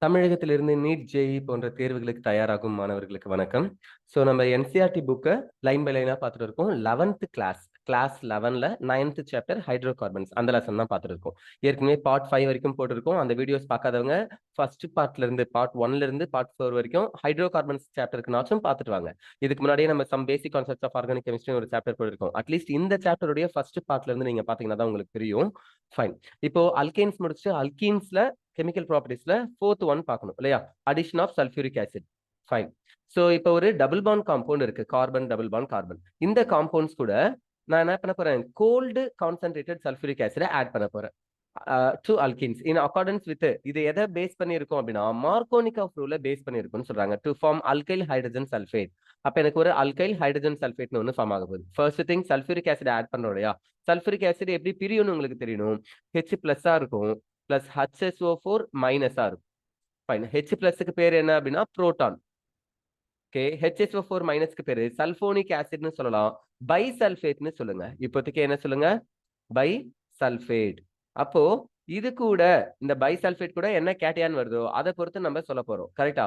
தமிழகத்திலிருந்து NEET, JE போன்ற தேர்வுகளுக்கு தயாராகும் மாணவர்களுக்கு வணக்கம். நம்ம என்சிஇஆர்டி புக்க லைன் பை லைனா பார்த்துட்டு இருக்கோம். 11th கிளாஸ் 11ல 9th சாப்டர் ஹைட்ரோகார்பன்ஸ் அந்த லெசன் தான் பார்த்துட்டு இருக்கோம். ஏற்கனவே பார்ட் 5 வரைக்கும் போட்டிருக்கோம். அந்த வீடியோஸ் பார்க்காதவங்க ஃபர்ஸ்ட் பார்ட்ல இருந்து பார்ட் 1ல இருந்து பார்ட் 4 வரைக்கும் ஹைட்ரோகார்பன்ஸ் சாப்டருக்குனாச்சும் பார்த்துட்டு வாங்க. இதுக்கு முன்னாடியே நம்ம some basic concepts of organic chemistry ஒரு சாப்டர் போட்டிருக்கோம். அட்லீஸ்ட் இந்த சாப்டருடைய ஃபர்ஸ்ட் பார்ட்ல இருந்து நீங்க பாத்தீங்கன்னா தான் உங்களுக்கு தெரியும். ஃபைன். இப்போ அல்கேன்ஸ் முடிச்சு அல்கீன்ஸ்ல கெமிக்கல் ப்ராப்பர்ட்டிஸ்ல 4th ஒன் பார்க்கணும் இல்லையா? Addition of sulphuric acid. Fine. இப்போ ஒரு டபுள் பாண்ட் காம்பவுண்ட் இருக்கு. Carbon double bond carbon. இந்த காம்பவுண்ட்ஸ் கூட நான் என்ன பண்ண போறேன்? Cold concentrated sulphuric acid add பண்ண போறேன். To alkenes in accordance with இது எதை பேஸ் பண்ணியிருக்கோம் அப்படின்னா மார்கோனிகோவ் ரூலை பேஸ் பண்ணியிருக்கும்னு சொல்றாங்க. To form alkyl hydrogen sulphate. அப்ப எனக்கு ஒரு அல்கைல் ஹைட்ரஜன் சல்ஃபேட்னு ஒன்று ஃபார்ம் ஆக போகுது. First thing sulphuric acid add பண்றோம் இல்லையா? சல்ஃபியூரிக் ஆசிட் எப்படி பிரியும்னு உங்களுக்கு தெரியணும். H பிளஸ்ஸா இருக்கும். பிளஸ் HSO4 மைனஸா இருக்கும். ஃபைன். H பிளஸ்க்கு பேர் என்ன அப்படின்னா புரோட்டான். ஓகே. HSO4 மைனஸ்க்கு பேரு சல்போனிக் ஆசிட்னு சொல்லலாம். பைசல்ஃபேட்னு சொல்லுங்க. இப்போதைக்கு என்ன சொல்லுங்க? பைசல்ஃபேட். அப்போ இது கூட இந்த பைசல்ஃபேட் கூட என்ன கேட்டையான் வருதோ அதை பொறுத்து நம்ம சொல்ல போறோம். கரெக்டா?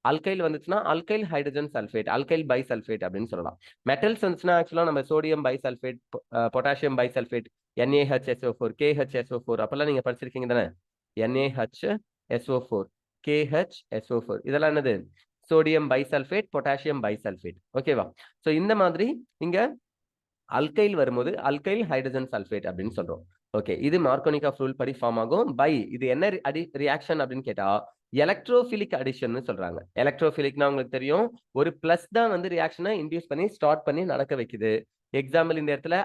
அல்கைல் வந்துச்சுன்னா alkyl hydrogen sulphate, alkyl bisulphate அப்படின்னு சொல்லலாம். மெட்டல்ஸ் வந்துச்சுன்னா ஆக்சுவலா நம்ம sodium bisulphate, potassium bisulphate, NaHSO4, KHSO4 அப்பெல்லாம் நீங்க படிச்சிருக்கீங்க தானே? NaHSO4, KHSO4 இதெல்லாம் என்னது? Sodium bisulphate, potassium bisulphate. ஓகேவா? சோ இந்த மாதிரி இங்க அல்கைல் வரும்போது அல்கைல் ஹைட்ரஜன் சல்ஃபேட் அப்படின்னு சொல்றோம். ஓகே. இது மார்கோனிகோவ் ரூல் படி ஃபார்ம் ஆகும். பை இது என்ன ரியாக்ஷன் அப்படின்னு கேட்டா எலக்ட்ரோஃபிலிக் அடிஷன் சொல்றாங்க. எலக்ட்ரோஃபிலிக்னா உங்களுக்கு தெரியும். ஒரு பிளஸ் தான் வந்து ரியாக்ஷனை இன்டியூஸ் பண்ணி ஸ்டார்ட் பண்ணி நடக்க வைக்குது. எக்ஸாம்பிள் இந்த இடத்துல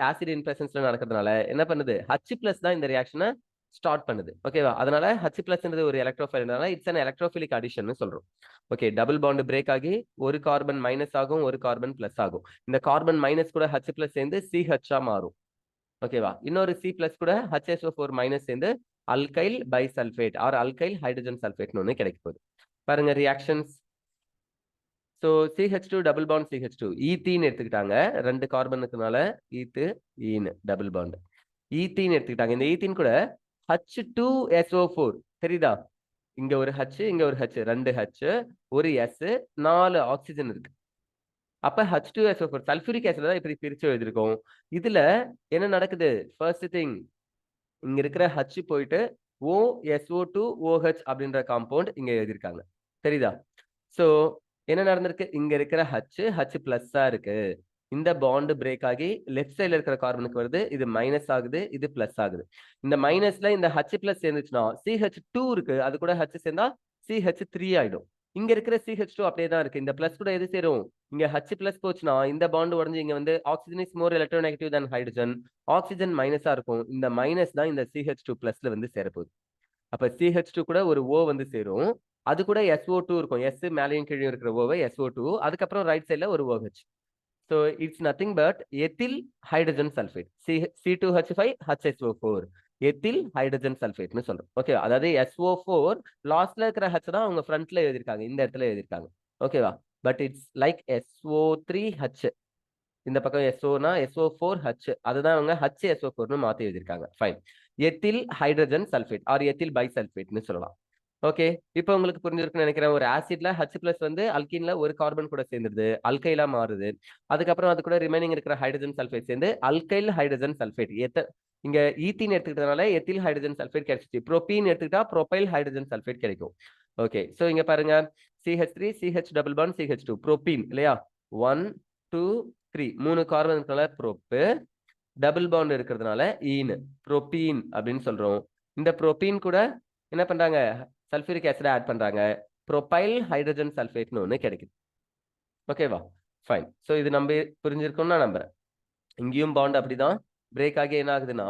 ஆசிட் இன் பிரசன்ஸ்ல நடக்கிறதுனால என்ன பண்ணுது? H+ தான் இந்த ரியாக்ஷனை ஸ்டார்ட் பண்ணுது. ஓகேவா? அதனால H+ன்றது ஒரு எலக்ட்ரோஃபைல்னால இட்ஸ் an எலக்ட்ரோஃபிலிக் அடிஷன் சொல்றோம். ஓகே. டபுள் பாண்ட் பிரேக் ஆகி ஒரு கார்பன் மைனஸ் ஆகும், ஒரு கார்பன் பிளஸ் ஆகும். இந்த கார்பன் மைனஸ் கூட H+ சேர்ந்து CH மாறும். ஓகேவா? இன்னொரு C+ கூட HSO4 மைனஸ் சேர்ந்து alkyl bisulphate or alkyl hydrogen சல்ஃபேட்னு ஒன்று கிடைக்க போகுது. பாருங்க reactions. CH2 double bond CH2 ethene எடுத்துக்கிட்டாங்க. 2 கார்பனுக்குனால ஈன் டபுள் பாண்ட். ஈத்தீன் எடுத்துக்கிட்டாங்க. இந்த ஈத்தீன் கூட H2SO4 தெரியுதா? இங்க ஒரு H, இங்க ஒரு H, 2 H, ஒரு S, 4 ஆக்சிஜன் இருக்கு. அப்ப H2SO4 சல்ஃபியூரிக் ஆசிட் தான் இப்படி பிரிச்சு எழுதிருக்கோம். இதுல என்ன நடக்குது? ஃபர்ஸ்ட் திங் இங்க இருக்கிற H போயிட்டு OSO2OH அப்படின்ற காம்பவுண்ட் இங்க எழுதிருக்காங்க. தெரியுதா? சோ என்ன நடந்திருக்கு? இங்க இருக்கிற H பிளஸ்ஸா இருக்கு. இந்த பாண்ட் பிரேக் ஆகி லெஃப்ட் சைடுல இருக்கிற கார்பனுக்கு வருது. இது மைனஸ் ஆகுது, இது பிளஸ் ஆகுது. இந்த மைனஸ்ல இந்த H+ சேர்ந்துச்சுன்னா CH2 இருக்கு. அது கூட H சேர்ந்தா CH3 ஆயிடும். இங்க இருக்கிற CH2 அப்படியே தான் இருக்கு. இந்த பிளஸ் கூட எது சேரும்? இங்க H+ போச்சுன்னா இந்த பாண்ட் உடைஞ்சு இங்க வந்து oxygen is more electronegative than hydrogen. Oxygen மைனஸா இருக்கும். இந்த மைனஸ் தான் இந்த CH2+ல வந்து சேரப்போகுது. அப்ப CH2 கூட ஒரு O வந்து சேரும். அது கூட SO2 இருக்கும். S மேலையும் கீழே இருக்கிற ஓவை SO2. அதுக்கப்புறம் ரைட் சைடுல ஒரு OH. So it's nothing but ethyl hydrogen sulfate. C2H5 HSO4. Ethyl hydrogen சல்ஃபேட்னு சொல்றோம். ஓகே. அதாவது SO4 லாஸ்ட்ல இருக்கிற H தான் அவங்க ஃப்ரண்ட்ல எழுதிருக்காங்க. இந்த இடத்துல எழுதிருக்காங்க. ஓகேவா? But it's like SO3H. இந்த பக்கம் SOனா SO4H. அதுதான் அவங்க HSO4னு மாத்தி எழுதிருக்காங்க. Fine. Ethyl hydrogen sulphate or ethyl பைசல்ஃபேட்னு சொல்லலாம். ஓகே. இப்போ உங்களுக்கு புரிஞ்சிருக்குன்னு நினைக்கிறேன். ஒரு ஆசிட்ல H+ வந்து அல்கீன்ல ஒரு கார்பன் கூட சேர்ந்துருது. அல்கைலா மாறுது. அதுக்கப்புறம் அது கூட ரிமைனிங் இருக்கிற ஹைட்ரஜன் சல்ஃபேட் சேர்ந்து அல்கைல் ஹைட்ரஜன் சல்ஃபேட். இங்க ஈத்தீன் எடுத்துக்கிட்டதுனால எத்தில் ஹைட்ரஜன் சல்ஃபேட் கிடைச்சிச்சு. ப்ரோபீன் எடுத்துக்கிட்டா ப்ரோபைல் ஹைட்ரஜன் சல்ஃபேட் கிடைக்கும். ஓகே. சோ இங்க பாருங்க CH3 CH double bond CH2 propene இல்லையா? 1 2 3 3 கார்பன் இருக்கனால ப்ரோப், டபுள் பாண்ட் இருக்கிறதுனால ஈன் ப்ரோபீன் அப்படின்னு சொல்றோம். இந்த ப்ரோபீன் கூட என்ன பண்றாங்க? சல்ஃபியூரிக் ஆசிட் ஆட் பண்றாங்க. ப்ரோபைல் ஹைட்ரஜன் சல்ஃபேட்னு ஒன்று கிடைக்குது. ஓகேவா? ஃபைன். ஸோ இது நம்ம புரிஞ்சிருக்கும்னு நான் நம்புறேன். இங்கேயும் பாண்ட் அப்படிதான் பிரேக் ஆகி என்ன ஆகுதுன்னா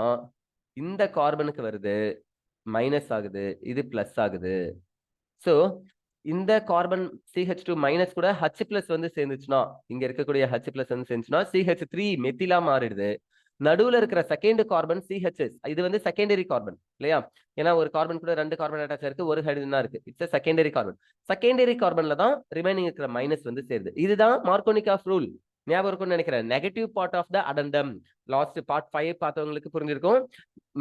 இந்த கார்பனுக்கு வருது, மைனஸ் ஆகுது, இது பிளஸ் ஆகுது. ஸோ இந்த கார்பன் CH2 மைனஸ் கூட H+ வந்து சேர்ந்துச்சுன்னா இங்க இருக்கக்கூடிய H+ வந்து சேர்ந்துச்சுன்னா CH3 மெத்திலா மாறிடுது. நடுவுல இருக்கிற செகண்ட் கார்பன் CHS இது வந்து செகண்டரி கார்பன் இல்லையா? ஏன்னா ஒரு கார்பன் கூட 2 கார்பன் அட்டாச் இருக்கு, ஒரு ஹைட்ரஜன் தான் இருக்கு. It's secondary carbon. செகண்டரி கார்பன்ல தான் ரிமைனிங் இருக்கிற மைனஸ் வந்து சேருது. இதுதான் மார்கோனிகோவ் ரூல். ஞாபகம் இருக்கும்னு நினைக்கிறேன். Negative part of the addendum. Last part 5 பார்த்தவங்களுக்கு புரிஞ்சிருக்கும்.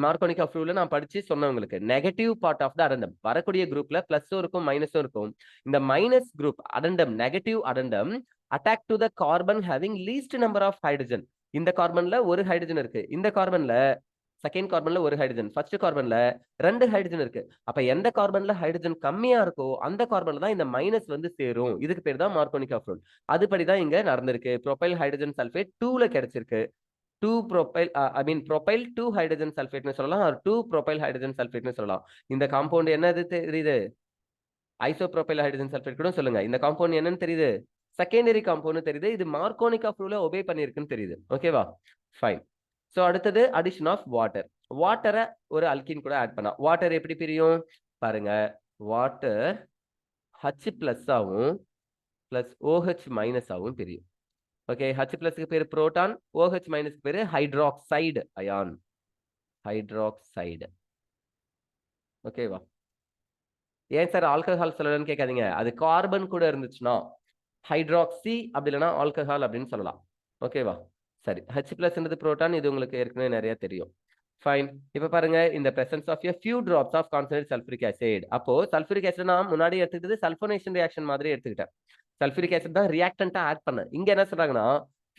மார்க்கோனிக் ஆஃப் ஃப்ளூல நான் படிச்சு சொன்னவங்களுக்கு negative part of the addendum வரக்கூடிய குரூப்ல பிளஸும் இருக்கும் மைனஸும் இருக்கும். இந்த minus group addendum negative addendum attack to the carbon having least number of hydrogen. இந்த கார்பன்ல ஒரு ஹைட்ரஜன் இருக்கு, இந்த கார்பன்ல செகண்ட் கார்பன்ல ஒரு ஹைட்ரஜன், ஃபர்ஸ்ட் கார்பன்ல 2 ஹைட்ரஜன் இருக்கு. அப்ப எந்த கார்பன்ல ஹைட்ரஜன் கம்மியா இருக்கோ அந்த கார்பன்ல தான் இந்த மைனஸ் வந்து சேரும். இதுக்கு பேர் தான் மார்க்கோனிக் ஆஃப் ஃப்ளூ. அதுபடிதான் இங்க நடந்திருக்கு. ப்ரோபைல் ஹைட்ரஜன் சல்ஃபேட் 2ல கிடைச்சிருக்கு. 2 ப்ரோபைல் ப்ரோபைல் 2 ஹைட்ரஜன் சல்ஃபேட்னு சொல்லலாம், 2 ப்ரோபைல் ஹைட்ரஜன் சல்ஃபேட்னு சொல்லலாம். இந்த காம்பவுண்ட் என்னது தெரியுது? ஐசோப்ரோபைல் ஹைட்ரஜன் சல்ஃபேட் கூட சொல்லுங்க. இந்த காம்பவுண்ட் என்னன்னு தெரியுது? செகண்டரி காம்பவுண்ட் தெரியுது. இது மார்க்கோனிக் ஆஃப் ஃப்ளூல ஒபே பண்ணிருக்குன்னு தெரியுது. ஓகேவா? ஃபைன். சோ அடுத்தது அடிஷன் ஆஃப் வாட்டர். வாட்டரை ஒரு அல்கின் கூட ஆட் பண்ணா வாட்டர் எப்படி பிரியும் பாருங்க. வாட்டர் H பிளஸ் ஆகும் பிளஸ் OH மைனஸ் ஆகும் பிரியும். ஓகே, H பிளஸ்க்கு பேரு புரோட்டான், OH மைனஸ்க்கு பேரு ஹைட்ராக்சைடு அயான். ஹைட்ராக்சைடு. ஓகேவா? ஏன் சார் ஆல்கஹால் சொல்லலன்னு கேட்காதீங்க. அது கார்பன் கூட இருந்துச்சுன்னா ஹைட்ராக்சி, அப்படி இல்லைன்னா ஆல்கஹால் அப்படின்னு சொல்லலாம். ஓகேவா? சரி, H பிளஸ்ன்றது புரோட்டான், இது உங்களுக்கு ஏற்கனவே நிறைய தெரியும். ஃபைன். இப்ப பாருங்க, இந்த presence of a few drops of concentrated sulfuric acid. அப்போ சல்ஃபூரிக் ஆசிட் நான் முன்னாடி எடுத்துக்கிட்டது சல்போனேஷன் ரியாக்ஷன் மாதிரி எடுத்துக்கிட்டேன். சல்ஃபூரிக் ஆசிட் தான் ரியாக்டன்ட்டா ஆட் பண்ணேன். இங்க என்ன சொல்றாங்கன்னா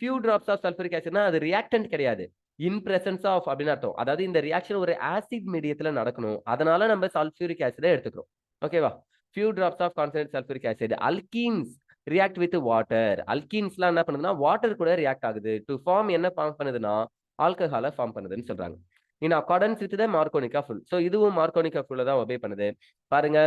few drops of sulfuric acidனா அது ரியாக்டன்ட் கிடையாது, இன் பிரசன்ஸ் ஆஃப் அப்படின்னு அர்த்தம். அதாவது இந்த ரியாக்ஷன் ஒரு ஆசிட் மீடியத்துல நடக்கணும், அதனால நம்ம சல்ஃபூரிக் ஆசிடை எடுத்துக்கிறோம். ஓகேவா? few drops of concentrated sulfuric acid. alkenes react with water. alkenesலாம் என்ன பண்ணுதுன்னா வாட்டர் கூட ரியாக்ட் ஆகுது. டு ஃபார்ம் என்ன ஃபார்ம் பண்ணுதுன்னா ஆல்கஹாலை ஃபார்ம் பண்ணுதுன்னு சொல்றாங்க. In accordance with the Markovnikov of rule. So இதுவும் மார்க்கோனிக் ஆஃப் ஃப்ளூல தான் ஒபே பண்ணுது. பாருங்க,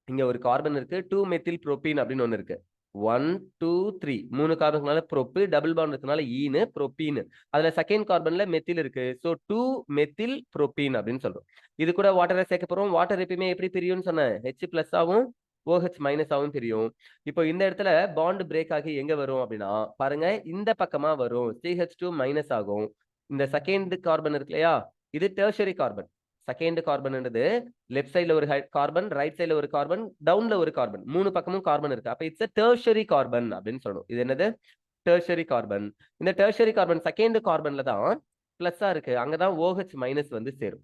இங்க ஒரு கார்பன் இருக்கு, 2 மெத்தில் புரோப்பீன் அப்படின்னு ஒன்று இருக்கு. 1 2 3 3 கார்பனுக்குனால ப்ரோப்பு, டபுள் பாண்ட் இருக்கனால ஈனு புரோப்பீன். அதுல செகண்ட் கார்பன்ல மெத்தில் இருக்கு. ஸோ 2 மெத்தில் புரோப்பீன் அப்படின்னு சொல்றோம். இது கூட வாட்டரை சேர்க்க போறோம். வாட்டர் எப்பயுமே எப்படி பிரியும்னு சொன்னேன்? H பிளஸ் ஆகும் OH மைனஸ் ஆகும் பிரியும். இப்போ இந்த இடத்துல பாண்ட் பிரேக் ஆகி எங்க வரும் அப்படின்னா பாருங்க, இந்த பக்கமா வரும். CH2 மைனஸ் ஆகும். இந்த செகண்ட் கார்பன் இருக்கு இல்லையா, இது டெர்ஷரி கார்பன். செகண்ட் கார்பன்ன்றது லெஃப்ட் சைடுல ஒரு கார்பன், ரைட் சைடுல ஒரு கார்பன், டவுன்ல ஒரு கார்பன், 3 பக்கமும் கார்பன் இருக்கு. அப்ப இட்ஸ் டெர்ஷரி கார்பன் அப்படின்னு சொல்லணும். இது என்னது? Tertiary carbon. இந்த டெர்ஷரி கார்பன் செகண்ட் கார்பன்ல தான் பிளஸ்ஸா இருக்கு, அங்கதான் OH மைனஸ் வந்து சேரும்.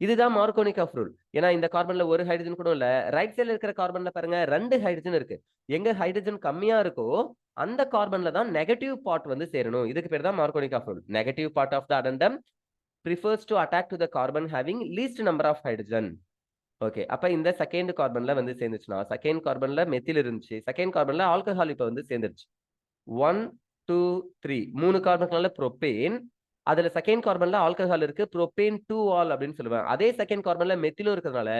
இதுதான் மார்க்கோனிக் ஆஃப் ரூல். ஏன்னா இந்த கார்பன்ல ஒரு ஹைட்ரஜன் கூட இல்ல. ரைட் சைடுல இருக்கிற கார்பன்ல பாருங்க 2 ஹைட்ரஜன் இருக்கு. எங்க ஹைட்ரஜன் கம்மியா இருக்கோ அந்த கார்பன்ல தான் நெகட்டிவ் பார்ட் வந்து சேரணும். இதுக்கு பேர் தான் Markovnikov of rule. Negative part of the addendum prefers to attack to the carbon having least number of hydrogen. Okay, அப்ப இந்த செகண்ட் கார்பன்ல வந்து சேர்ந்துச்சுன்னா செகண்ட் கார்பன்ல மெத்தில் இருந்துச்சு, செகண்ட் கார்பன்ல ஆல்கஹால் இப்ப வந்து சேர்ந்துருச்சு. 1 2 3 3 கார்பன்ல புரோப்பேன், அதுல செகண்ட் கார்பன்ல ஆல்கஹால் இருக்கு, புரோப்பேன் 2 ஆல் அப்படின்னு சொல்லுவேன். அதே செகண்ட் கார்பன்ல மெத்திலும் இருக்கிறதுனால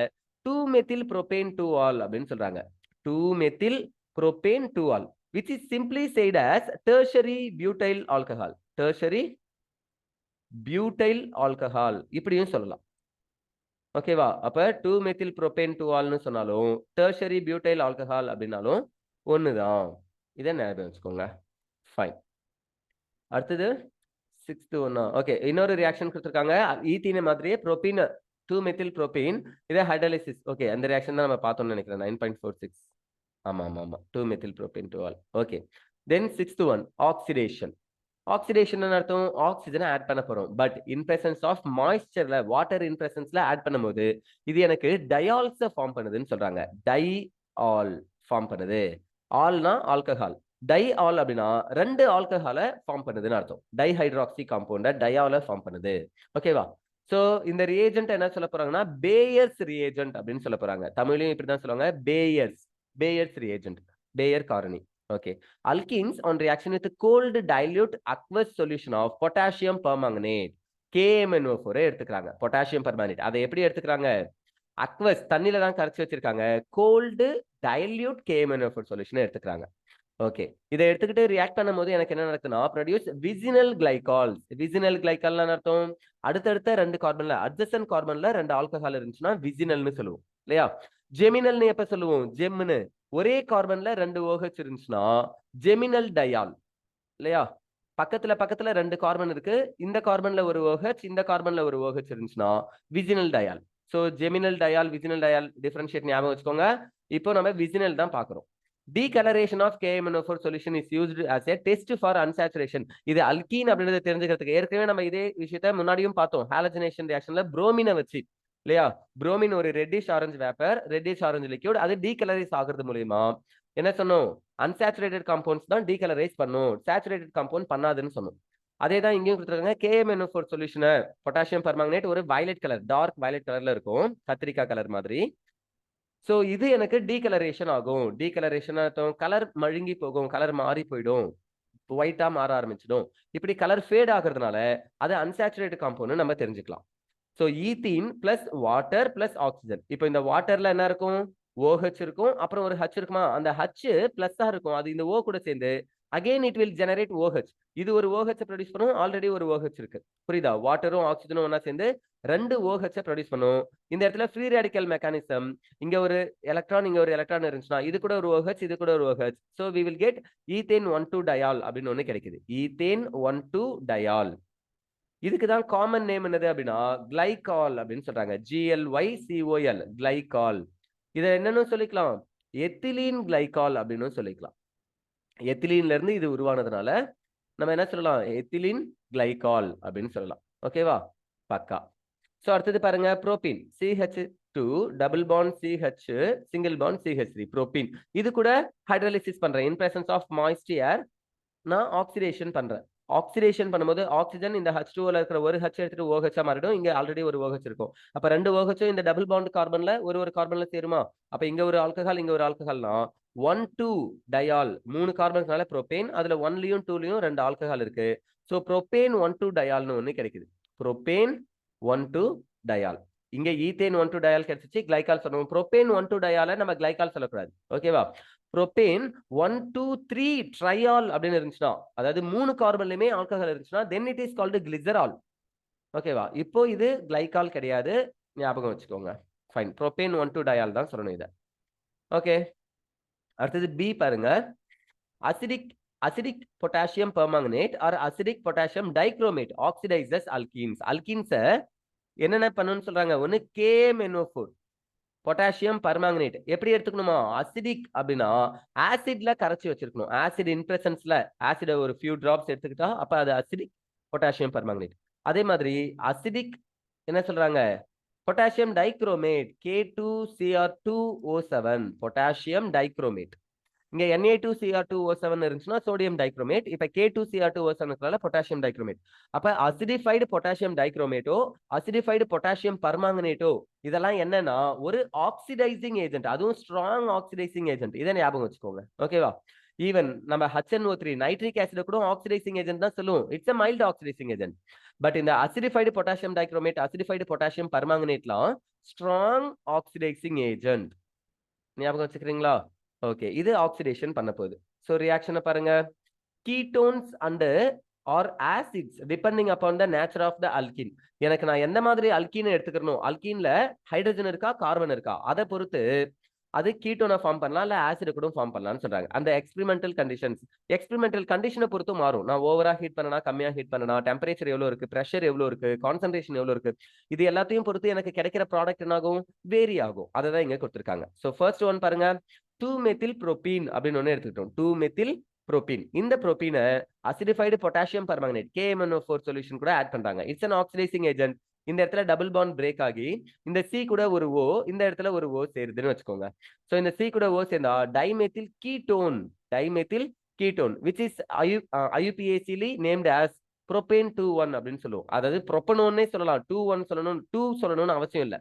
2 மெத்தில் புரோப்பேன் 2 ஆல் அப்படின்னு சொல்றாங்க. 2 methyl propane 2 all, which is simply said as tertiary butyl alcohol. tertiary butyl alcohol இப்படியும் சொல்லலாம். ஓகேவா? அப்ப 2 மெத்தில் புரோப்பேன் 2 ஆல்னு சொன்னாலும் tertiary butyl alcohol அப்படின்னாலும் ஒண்ணுதான். இதை ஞாபகம் வச்சுக்கோங்க. ஃபைன். அடுத்தது 6th ஒன்னா. ஓகே, இன்னொரு ரியாக்ஷன் கொடுத்திருக்காங்க. ஈத்தீன் மாதிரியே புரோப்பீன் 2 மெத்தில் புரோப்பீன், இதை ஹைட்ராலிசிஸ். ஓகே, அந்த ரியாக்ஷன் தான் நம்ம பார்த்தோம்னு நினைக்கிறேன். 9.46. ஆமா ஆமா ஆமா, 2 methyl propene 2 ol. Okay, then 6th one oxidation. Oxidation அர்த்தம் ஆக்சிஜனை ஆட் பண்ண போறோம். பட் இன் பிரசன்ஸ் ஆஃப் மாய்ஸ்சர்ல, வாட்டர் இன் பிரசன்ஸ்ல ஆட் பண்ணும்போது இது எனக்கு டயால்ஸை ஃபார்ம் பண்ணுதுன்னு சொல்றாங்க. டை ஆல் ஃபார்ம் பண்ணுது. ஆல்னா ஆல்கஹால், டை ஆல் அப்படின்னா 2 ஆல்கஹாலை ஃபார்ம் பண்ணுதுன்னு அர்த்தம். டைஹைட்ராக்சி காம்பவுண்ட டயாலை ஃபார்ம் பண்ணுது. ஓகேவா? சோ இந்த ரியேஜென்ட் என்ன சொல்ல போறாங்கன்னா பேயர்ஸ் ரியேஜென்ட் அப்படின்னு சொல்ல போறாங்க. தமிழ்லயும் இப்படிதான் சொல்லுவாங்க, பேயர்ஸ். பேயர்ஸ் ரியேஜென்ட், பேயர் காரணி. Okay. Alkenes on reaction with cold dilute aqueous solution of potassium permanganate, KMNO4 எடுத்துக்கிறாங்க. potassium permanganate அதை எப்படி எடுத்துக்கிறாங்க? aqueous தண்ணில தான் கரைச்சு வச்சிருக்காங்க. cold dilute KMNO4 சொல்யூஷன் எடுத்துக்கிறாங்க. ஓகே, இதை எடுத்துக்கிட்டு ரியாக்ட் பண்ணும்போது எனக்கு என்ன நடக்குதுன்னா ப்ரொடியூஸ் விசினல் கிளைகால்ஸ். விசினல் கிளைகால்னு அர்த்தம் அடுத்தடுத்த 2 கார்பன்ல, அட்ஜசன்ட் கார்பன்ல 2 ஆல்கஹால் இருந்துச்சுன்னா விசினல்னு சொல்லுவோம் இல்லையா? ஜெமினல்னு எப்ப சொல்லுவோம்? ஜெம்னு. ஒரே கார்பன்ல 2 OH இருந்துச்சுன்னா ஜெமினல் டயால் இல்லையா? பக்கத்துல பக்கத்துல 2 கார்பன் இருக்கு, இந்த கார்பன்ல ஒரு OH, இந்த கார்பன்ல ஒரு OH இருந்துச்சுன்னா vicinal diol. So geminal diol, vicinal diol differentiate ஞாபகம் வச்சுக்கோங்க. இப்போ நம்ம விசினல் தான் பாக்குறோம். Decoloration of KMNO4 solution is used as a test for unsaturation. இது அல்கீன் அப்படின்றத தெரிஞ்சுக்கிறதுக்கு ஏற்கனவே நம்ம இதே விஷயத்த முன்னாடியும் பார்த்தோம். ஹாலஜனேஷன் ரியாக்ஷன்ல புரோமினை வச்சு இல்லையா, புரோமின் ஒரு reddish orange vapour, reddish orange liquid, அது டீகலரைஸ் ஆகுறது மூலியமா என்ன சொன்னோம், அன்சாச்சுரேட்டட் காம்பவுண்ட்ஸ் தான் டீகலரைஸ் பண்ணும், சேச்சுரேட்டட் காம்பவுண்ட் பண்ணாதுன்னு சொன்னோம். அதே தான் இங்கேயும் கொடுத்துருக்காங்க. KMNO4 சொல்யூஷனை பொட்டாசியம் பெர்மாங்கனேட் ஒரு வயலட் கலர், டார்க் வயலட் கலர்ல இருக்கும், கத்திரிக்காய் கலர் மாதிரி. ஸோ இது எனக்கு டீகலரேஷன் ஆகும். டீகலரேஷன் கலர் மழுங்கி போகும், கலர் மாறி போயிடும், ஒயிட்டா மாற ஆரம்பிச்சிடும். இப்படி கலர் ஃபேட் ஆகுறதுனால அது அன்சாச்சுரேட்டட் காம்பவுண்ட் நம்ம தெரிஞ்சுக்கலாம். So ethene plus water plus oxygen. இப்போ இந்த வாட்டர்ல என்ன இருக்கும், OH இருக்கும், அப்புறம் ஒரு H இருக்குமா, அந்த H பிளஸ்ஸா இருக்கும், அது இந்த O கூட சேர்ந்து again it will generate OH. இது ஒரு OH ப்ரொடியூஸ் பண்ணும், ஆல்ரெடி ஒரு OH இருக்கு, புரியுதா? வாட்டரும் ஆக்சிஜனும் ஒன்னா சேர்ந்து 2 OH ப்ரொடியூஸ் பண்ணும். இந்த இடத்துல ஃப்ரீ ரேடிக்கல் மெக்கானிசம், இங்க ஒரு எலக்ட்ரான் இங்க ஒரு எலக்ட்ரான் இருந்துச்சுன்னா இது கூட ஒரு OH இது கூட ஒரு OH. So we will get ethane 1,2 diol அப்படின்னு ஒன்று கிடைக்குது, ஈத்தேன் 1,2 டயால். இதுக்கு தான் காமன் நேம் என்னது அப்படின்னா கிளைகால் அப்படின்னு சொல்றாங்க, GLYCOL, கிளைகால். இதை என்னன்னு சொல்லிக்கலாம், எத்திலீன் கிளைகால் அப்படின்னு சொல்லிக்கலாம். எத்திலீன்ல இருந்து இது உருவானதுனால நம்ம என்ன சொல்லலாம், எத்திலீன் கிளைகால் அப்படின்னு சொல்லலாம். ஓகேவா, பக்கா. சோ அடுத்தது பாருங்க, புரோபீன் CH2 double bond CH single bond CH3 புரோபீன். இது கூட ஹைட்ரோலிசிஸ் பண்றேன், இன் பிரசன்ஸ் ஆஃப் மாய்ஸ்ட் ஏர் நான் ஆக்சிடேஷன் பண்றேன். ஆக்சிடேஷன் பண்ணும்போது ஆக்சிஜன் இந்த H2ல இருக்கிற ஒரு H எடுத்துட்டு OH மாறிடும், இங்க ஆல்ரெடி ஒரு OH இருக்கும். அப்ப 2 OH இந்த டபுள் பாண்ட் கார்பன்ல ஒரு கார்பன்ல சேருமா, அப்ப இங்க ஒரு ஆல்கஹால் இங்க ஒரு ஆல்கஹால்னா 1,2 டயால், 3 கார்பன்ஸ்னால ப்ரோபேன், அதுல 1லயும் 2லயும் 2 ஆல்கஹால் இருக்கு. சோ ப்ரோபேன் 1,2 டயால்னு ஒண்ணு கிடைக்குது, ப்ரோபேன் 1,2 டயால். இங்க ஈத்தேன் 1,2 டயால் கிடைச்சிச்சு, கிளைகால் சொல்லுவோம். ப்ரோபேன் 1,2 டயால நம்ம கிளைகால் சொல்லக்கூடாது, ஓகேவா? ப்ரோபேன் 1,2,3 ட்ரையால் அப்படின்னு இருந்துச்சுன்னா, அதாவது 3 கார்பன்லயுமே ஆல்கஹால் இருந்துச்சுன்னா then it is called glycerol, ஓகேவா? இப்போ இது கிளைகால் கிடையாது, ஞாபகம் வச்சுக்கோங்க. ஃபைன், ப்ரோபேன் 1,2 டயால் தான் சொல்லணும் இதை. ஓகே, அடுத்தது பி பாருங்க, acidic potassium permanganate or acidic potassium dichromate oxidises alkenes. அல்கீன்ஸ என்னென்ன பண்ணுன்னு சொல்றாங்க, ஒன்னு KMNO4 பொட்டாசியம் பர்மாங்கனேட் எப்படி எடுத்துக்கணுமா, அசிடிக் அப்படின்னா ஆசிட்ல கரைச்சி வச்சிருக்கணும், ஆசிட் இன் பிரசன்ஸ்ல ஆசிட ஒரு ஃபியூ டிராப்ஸ் எடுத்துக்கிட்டா அப்ப அது அசிடிக் பொட்டாசியம் பர்மாங்கனேட். அதே மாதிரி அசிடிக் என்ன சொல்றாங்க, potassium dichromate K2Cr2O7 potassium dichromate. இங்க Na2Cr2O7 இருந்துச்சுன்னா சோடியம் டைக்ரோமேட், இப்ப K2Cr2O7 பொட்டாசியம் டைக்ரோமேட். அப்ப அசிடிஃபைடு பொட்டாசியம் டைக்ரோமேட்டோ அசிடிஃபைடு பொட்டாசியம் பர்மாங்கனேட்டோ இதெல்லாம் என்னன்னா ஒரு ஆக்சிடைசிங் ஏஜென்ட், அதுவும் ஸ்ட்ராங் ஆக்சிடைசிங் ஏஜென்ட், இதை ஞாபகம் வச்சுக்கோங்க. ஓகேவா? ஈவன் நம்ம HNO3 நைட்ரிக் ஆசிட் கூட ஆக்சிடைசிங் ஏஜென்ட் தான் சொல்லுவோம், it's a mild oxidising agent. But இந்த acidified potassium dichromate acidified potassium பர்மாங்கனேட்லாம் ஸ்ட்ராங் ஆக்சிடைசிங் ஏஜென்ட், ஞாபகம் வச்சுக்கிறீங்களா? ஓகே, இது ஆக்சிடேஷன் பண்ண போகுது. சோ ரியாக்ஷனை பாருங்க, ketones and or acids depending upon the nature of the alkene. எனக்கு நான் எந்த மாதிரி அல்கீன் எடுத்துக்கணும், அல்கீன்ல ஹைட்ரஜன் இருக்கா கார்பன் இருக்கா அதை பொறுத்து அது கீட்டோனை ஃபார்ம் பண்ணலாம், இல்ல ஆசிட் கூட ஃபார்ம் பண்ணலாம்னு சொல்றாங்க. அந்த எக்ஸ்பெரிமெண்டல் கண்டிஷனை பொறுத்து மாறும். நான் ஓவரா ஹீட் பண்ணனா, கம்மியா ஹீட் பண்ணனா, டெம்பரேச்சர் எவ்வளவு இருக்கு, பிரஷர் எவ்வளவு இருக்கு, கான்சன்ட்ரேஷன் எவ்வளவு இருக்கு, இது எல்லாத்தையும் பொறுத்து எனக்கு கிடைக்கிற ப்ராடக்ட் என்ன ஆகும், வேரி ஆகும். அதை தான் இங்க கொடுத்துருக்காங்க. சோ ஃபர்ஸ்ட் ஒன் பாருங்க, 2-மெத்தில் புரோபீன் அப்படின்னு ஒண்ணு எடுத்துக்கிட்டோம். 2-மெத்தில் புரோபீன். இந்த புரோபீனை acidified potassium permanganate KMNO4 solution கூட ஆட் பண்றாங்க. It's an oxidising agent. இந்த இடத்துல டபுள் பாண்ட் பிரேக் ஆகி இந்த C கூட ஒரு O, இந்த இடத்துல ஒரு O சேருதுன்னு வச்சுக்கோங்க. சோ இந்த C கூட O சேர்ந்தா dimethyl ketone, which is IUPACly named as propane 2,1 அப்படின்னு சொல்லுவோம். அதாவது ப்ரோபனோன்னே சொல்லலாம், 2,1 சொல்லணும், 2 சொல்லணும்னு அவசியம் இல்லை.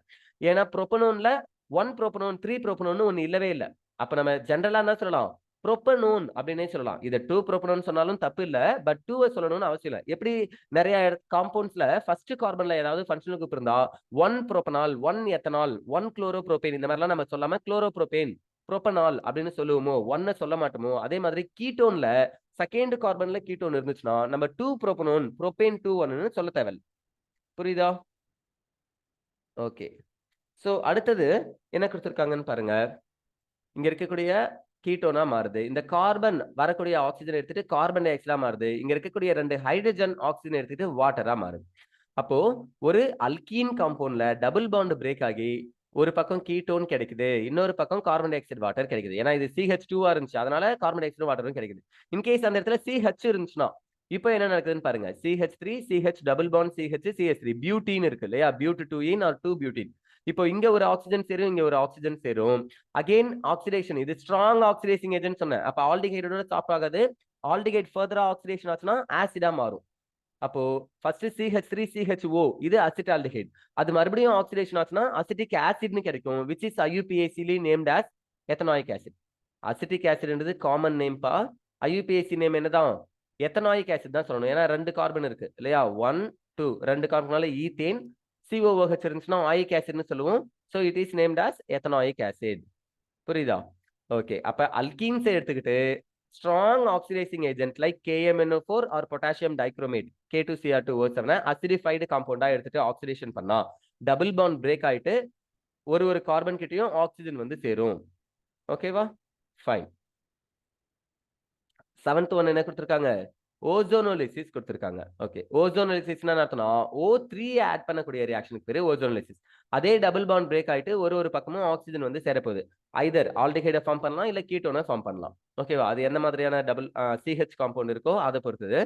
ஏன்னா ப்ரோபனோன்ல 1 ப்ரோபனோன் 3 ப்ரோபனோன் ஒன்னு இல்லவே இல்லை. அப்ப நம்ம ஜென்ரலா என்ன சொல்லலாம், ப்ரோபனோன் அப்படின்னே சொல்லலாம். இதை 2 ப்ரோபனோன் சொன்னாலும் தப்பு இல்ல, பட் 2 சொல்லணும்னு அவசியம் இல்லை. எப்படி நிறைய காம்பவுண்ட்ஸ்ல ஃபர்ஸ்ட் கார்பன்ல ஏதாவது ஃபங்க்ஷனல் குரூப் இருந்தா 1 ப்ரோபனால் 1 எத்தனால் 1 குளோரோப்ரோபேன் இந்த மாதிரிலாம் நம்ம சொல்லாம குளோரோப்ரோபேன் ப்ரோபனால் அப்படின்னு சொல்லுவோமோ, 1 சொல்ல மாட்டோமோ, அதே மாதிரி கீட்டோன்ல செகண்ட் கார்பன்ல கீட்டோன் இருந்துச்சுன்னா நம்ம 2 ப்ரோபனோன் ப்ரோபேன் 2,1 சொல்ல தேவையில்லை. புரியுதா? ஓகே, சோ அடுத்தது என்ன கொடுத்திருக்காங்கன்னு பாருங்க. இங்க இருக்கக்கூடிய கீட்டோனா மாறுது, இந்த கார்பன் வரக்கூடிய ஆக்சிஜன் எடுத்துட்டு கார்பன் டை ஆக்சைடா மாறுது, இங்க இருக்கக்கூடிய 2 ஹைட்ரஜன் ஆக்சிஜன் எடுத்துட்டு வாட்டரா மாறுது. அப்போ ஒரு அல்கீன் காம்பவுண்ட்ல டபுள் பாண்ட் பிரேக் ஆகி ஒரு பக்கம் கீட்டோன் கிடைக்குது, இன்னொரு பக்கம் கார்பன் டை ஆக்சைடு வாட்டர் கிடைக்குது. ஏன்னா இது CH2 இருந்துச்சு, அதனால கார்பன் டை ஆக்சைடு வாட்டரும் கிடைக்குது. இன்கேஸ் அந்த இடத்துல CH இருந்துச்சுன்னா இப்போ என்ன நடக்குதுன்னு பாருங்க. CH3 CH double bond CH CH3 butene இருக்கு இல்லையா, பியூட் 2ஈன் ஆர் 2 பியூட்டின். இப்போ இங்க ஒரு ஆக்சிஜன் சேரும், இங்க ஒரு ஆக்சிஜன் சேரும். அகைன் ஆக்சிடேஷன், இது ஸ்ட்ராங் ஆக்சிடைசிங் ஏஜென்ட் சொன்னேன். அப்ப ஆல்டிஹைடோட ஸ்டாப் ஆகாது. ஆல்டிஹைட் ஃபர்தரா ஆக்சிடேஷன் ஆச்சுன்னா ஆசிடா மாறும். அப்போ ஃபர்ஸ்ட் CH3 CHO இது அசிட்டால்டிஹைட். அது மறுபடியும் ஆக்சிடேஷன் ஆச்சுன்னா அசிட்டிக் ஆசிட்னு கிடைக்கும், which is IUPACly named as ethanoic acid. Acetic ஆசிட்ன்றது காமன் நேம் பா. IUPAC நேம் என்னதான், எத்தனாயிக் ஆசிட் தான் சொல்லணும். ஏன்னா 2 கார்பன் இருக்கு இல்லையா, 1 2 2 கார்பனால ஈத்தேன், COOH இருந்துச்சுன்னா ஆயிக் ஆசிட்னு சொல்லுவோம். So it is named as ethanoic acid. புரியுதா? ஓகே. அப்ப அல்கீன்ஸ் எடுத்துக்கிட்டு strong oxidizing agent like KMNO4 or potassium dichromate K2Cr2O7 acidified compound எடுத்துட்டு ஆக்சிடேஷன் பண்ணா டபுள் பாண்ட் பிரேக் ஆயிட்டு ஒரு கார்பன் கிட்டயும் ஆக்சிஜன் வந்து சேரும். ஓகேவா? ஃபைன். 7th ஒன் என்ன கொடுத்திருக்காங்க, ஓசோனோலிசிஸ் கொடுத்திருக்காங்க. ஓகே, ஓசோனோலிசிஸ்னா என்ன அர்த்தம்னா O3 ஆட் பண்ணக்கூடிய ரியாக்ஷனுக்கு பேரு ஓசோனோலிசிஸ். அதே டபுள் பாண்ட் பிரேக் ஆயிட்டு ஒரு பக்கமும் ஆக்சிஜன் வந்து சேரப்போகுது. ஐதர் ஆல்டிஹைட ஃபார்ம் பண்ணலாம், இல்ல கீட்டோனை ஃபார்ம் பண்ணலாம். ஓகேவா? அது என்ன மாதிரியான டபுள் CH காம்பவுண்ட் இருக்கோ அதை பொறுத்தது.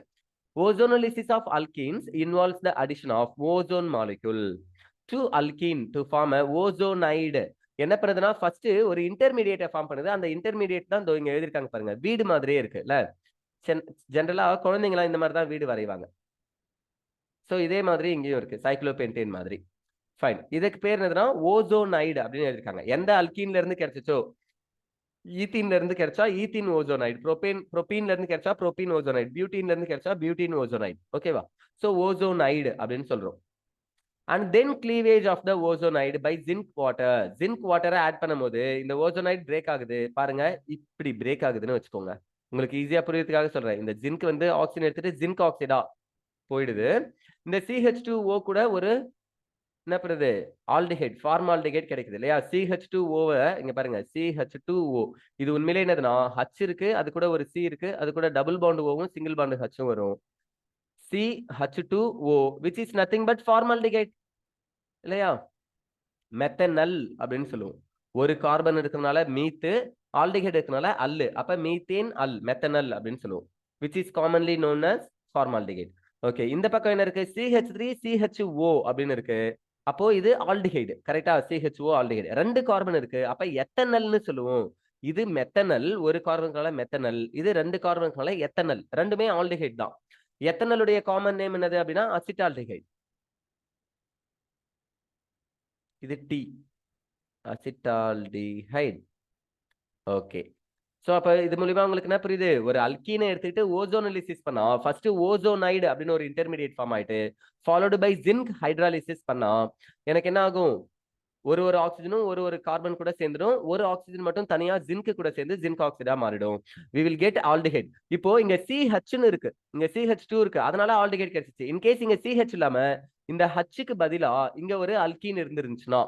Ozonolysis of alkenes involves the addition of ozone molecule to alkene to form a ozonide. என்ன பண்ணுதுன்னா ஃபர்ஸ்ட் ஒரு இன்டர்மீடியேட்டை ஃபார்ம் பண்ணுது. அந்த இன்டர்மீடியேட் தான் இங்க எழுதிருக்காங்க பாருங்க, வீடு மாதிரியே இருக்கு இல்ல. ஜெனரலா குழந்தைங்களா இந்த மாதிரி தான் வீடு வரைவாங்க. சோ இதே மாதிரி இங்கேயும் இருக்கு, சைக்ளோபென்டேன் மாதிரி. ஃபைன். இதுக்கு பேர் என்னதுன்னா ஓசோனைடு அப்படின்னு எழுதிருக்காங்க. எந்த அல்கீன்ல இருந்து கிடைச்சோ, ஈத்தீன்ல இருந்து கிடைச்சா ஈத்தீன் ஓசோனைடு, ப்ரோபீன்ல இருந்து கிடைச்சா ப்ரோபீன் ஓசோனைடு, பியூட்டீன்ல இருந்து கிடைச்சா பியூட்டின் ஓசோனைடு. ஓகேவா? சோ ஓசோனைடு அப்படின்னு சொல்றோம். And then cleavage of the ozonide by zinc water. Zinc வாட்டரை ஆட் பண்ணும்போது இந்த ஓசோனைடு பிரேக் ஆகுது பாருங்க, இப்படி பிரேக் ஆகுதுன்னு வச்சுக்கோங்க. உங்களுக்கு ஈஸியா புரியறதுக்காக சொல்றேன். இந்த ஜிங்க் வந்து ஆக்சிஜன் எடுத்துட்டு ஜிங்க் ஆக்சைடா போயிடுது. இந்த CH2O கூட ஒரு என்ன பண்ணுது, ஆல்டிஹைட் ஃபார்மால்டிஹைட் கிடைக்குது இல்லையா. CH2O இங்க பாருங்க, CH2O இது உண்மையிலே என்னதுன்னா H இருக்கு, அது கூட ஒரு C இருக்கு, அது கூட டபுள் பாண்ட் Oவும் சிங்கிள் பாண்ட் Hம் வரும். CH2O which is nothing but formaldehyde இல்லையா. மெத்தனல் அப்படின்னு சொல்லுவோம். ஒரு கார்பன் இருக்கிறதுனால மீத்து, ஆல்டிஹைட் இருக்கிறதுனால அல்லு. அப்ப மீத்தேன் அல், மெத்தனல் அப்படின்னு சொல்லுவோம், which is commonly known as formaldehyde. Okay, இந்த பக்கம் என்ன இருக்கு, CH3 CHO அப்படின்னு இருக்கு. அப்போ இது ஆல்டிஹைடு கரெக்டா, CHO ஆல்டிஹைடு. 2 கார்பன் இருக்கு, அப்ப எத்தனல்னு சொல்லுவோம். இது மெத்தனல், ஒரு கார்பனுக்கான மெத்தனல், இது 2 கார்பனுக்கான எத்தனல். ரெண்டுமே ஆல்டிஹைடு தான். எத்தனலுடைய காமன் நேம் என்னது அப்படின்னா அசிட்டால்டிஹைடு. இது T, அசிட்டால்டிஹைடு. ஓகே, சோ அப்ப இது மூலமா உங்களுக்கு என்ன புரியுது, ஒரு அல்கீனை எடுத்துக்கிட்டு ஓசோனலிசிஸ் பண்ணா ஃபர்ஸ்ட் ஓசோனைடு அப்படின்னு ஒரு இன்டர்மீடியேட் ஃபார்ம் ஆயிட்டு ஃபாலோடு பை ஜிங்க் ஹைட்ராலிசிஸ் பண்ணா எனக்கு என்ன ஆகும், ஒரு ஆக்சிஜனும் ஒரு கார்பன் கூட சேர்ந்துடும். ஒரு ஆக்சிஜன் மட்டும் தனியா ஜிங்க் கூட சேர்ந்து ஜிங்க் ஆக்சைடா மாறிடும். we will get aldehyde. இப்போ இங்க CH ன்னு இருக்கு, இங்க CH2 இருக்கு, அதனால ஆல்டிஹைட் கிடைச்சிச்சு. இன்கேஸ் இங்க CH இல்லாம இந்த Hக்கு பதிலா இங்க ஒரு அல்கீன் இருந்துருந்துச்சுன்னா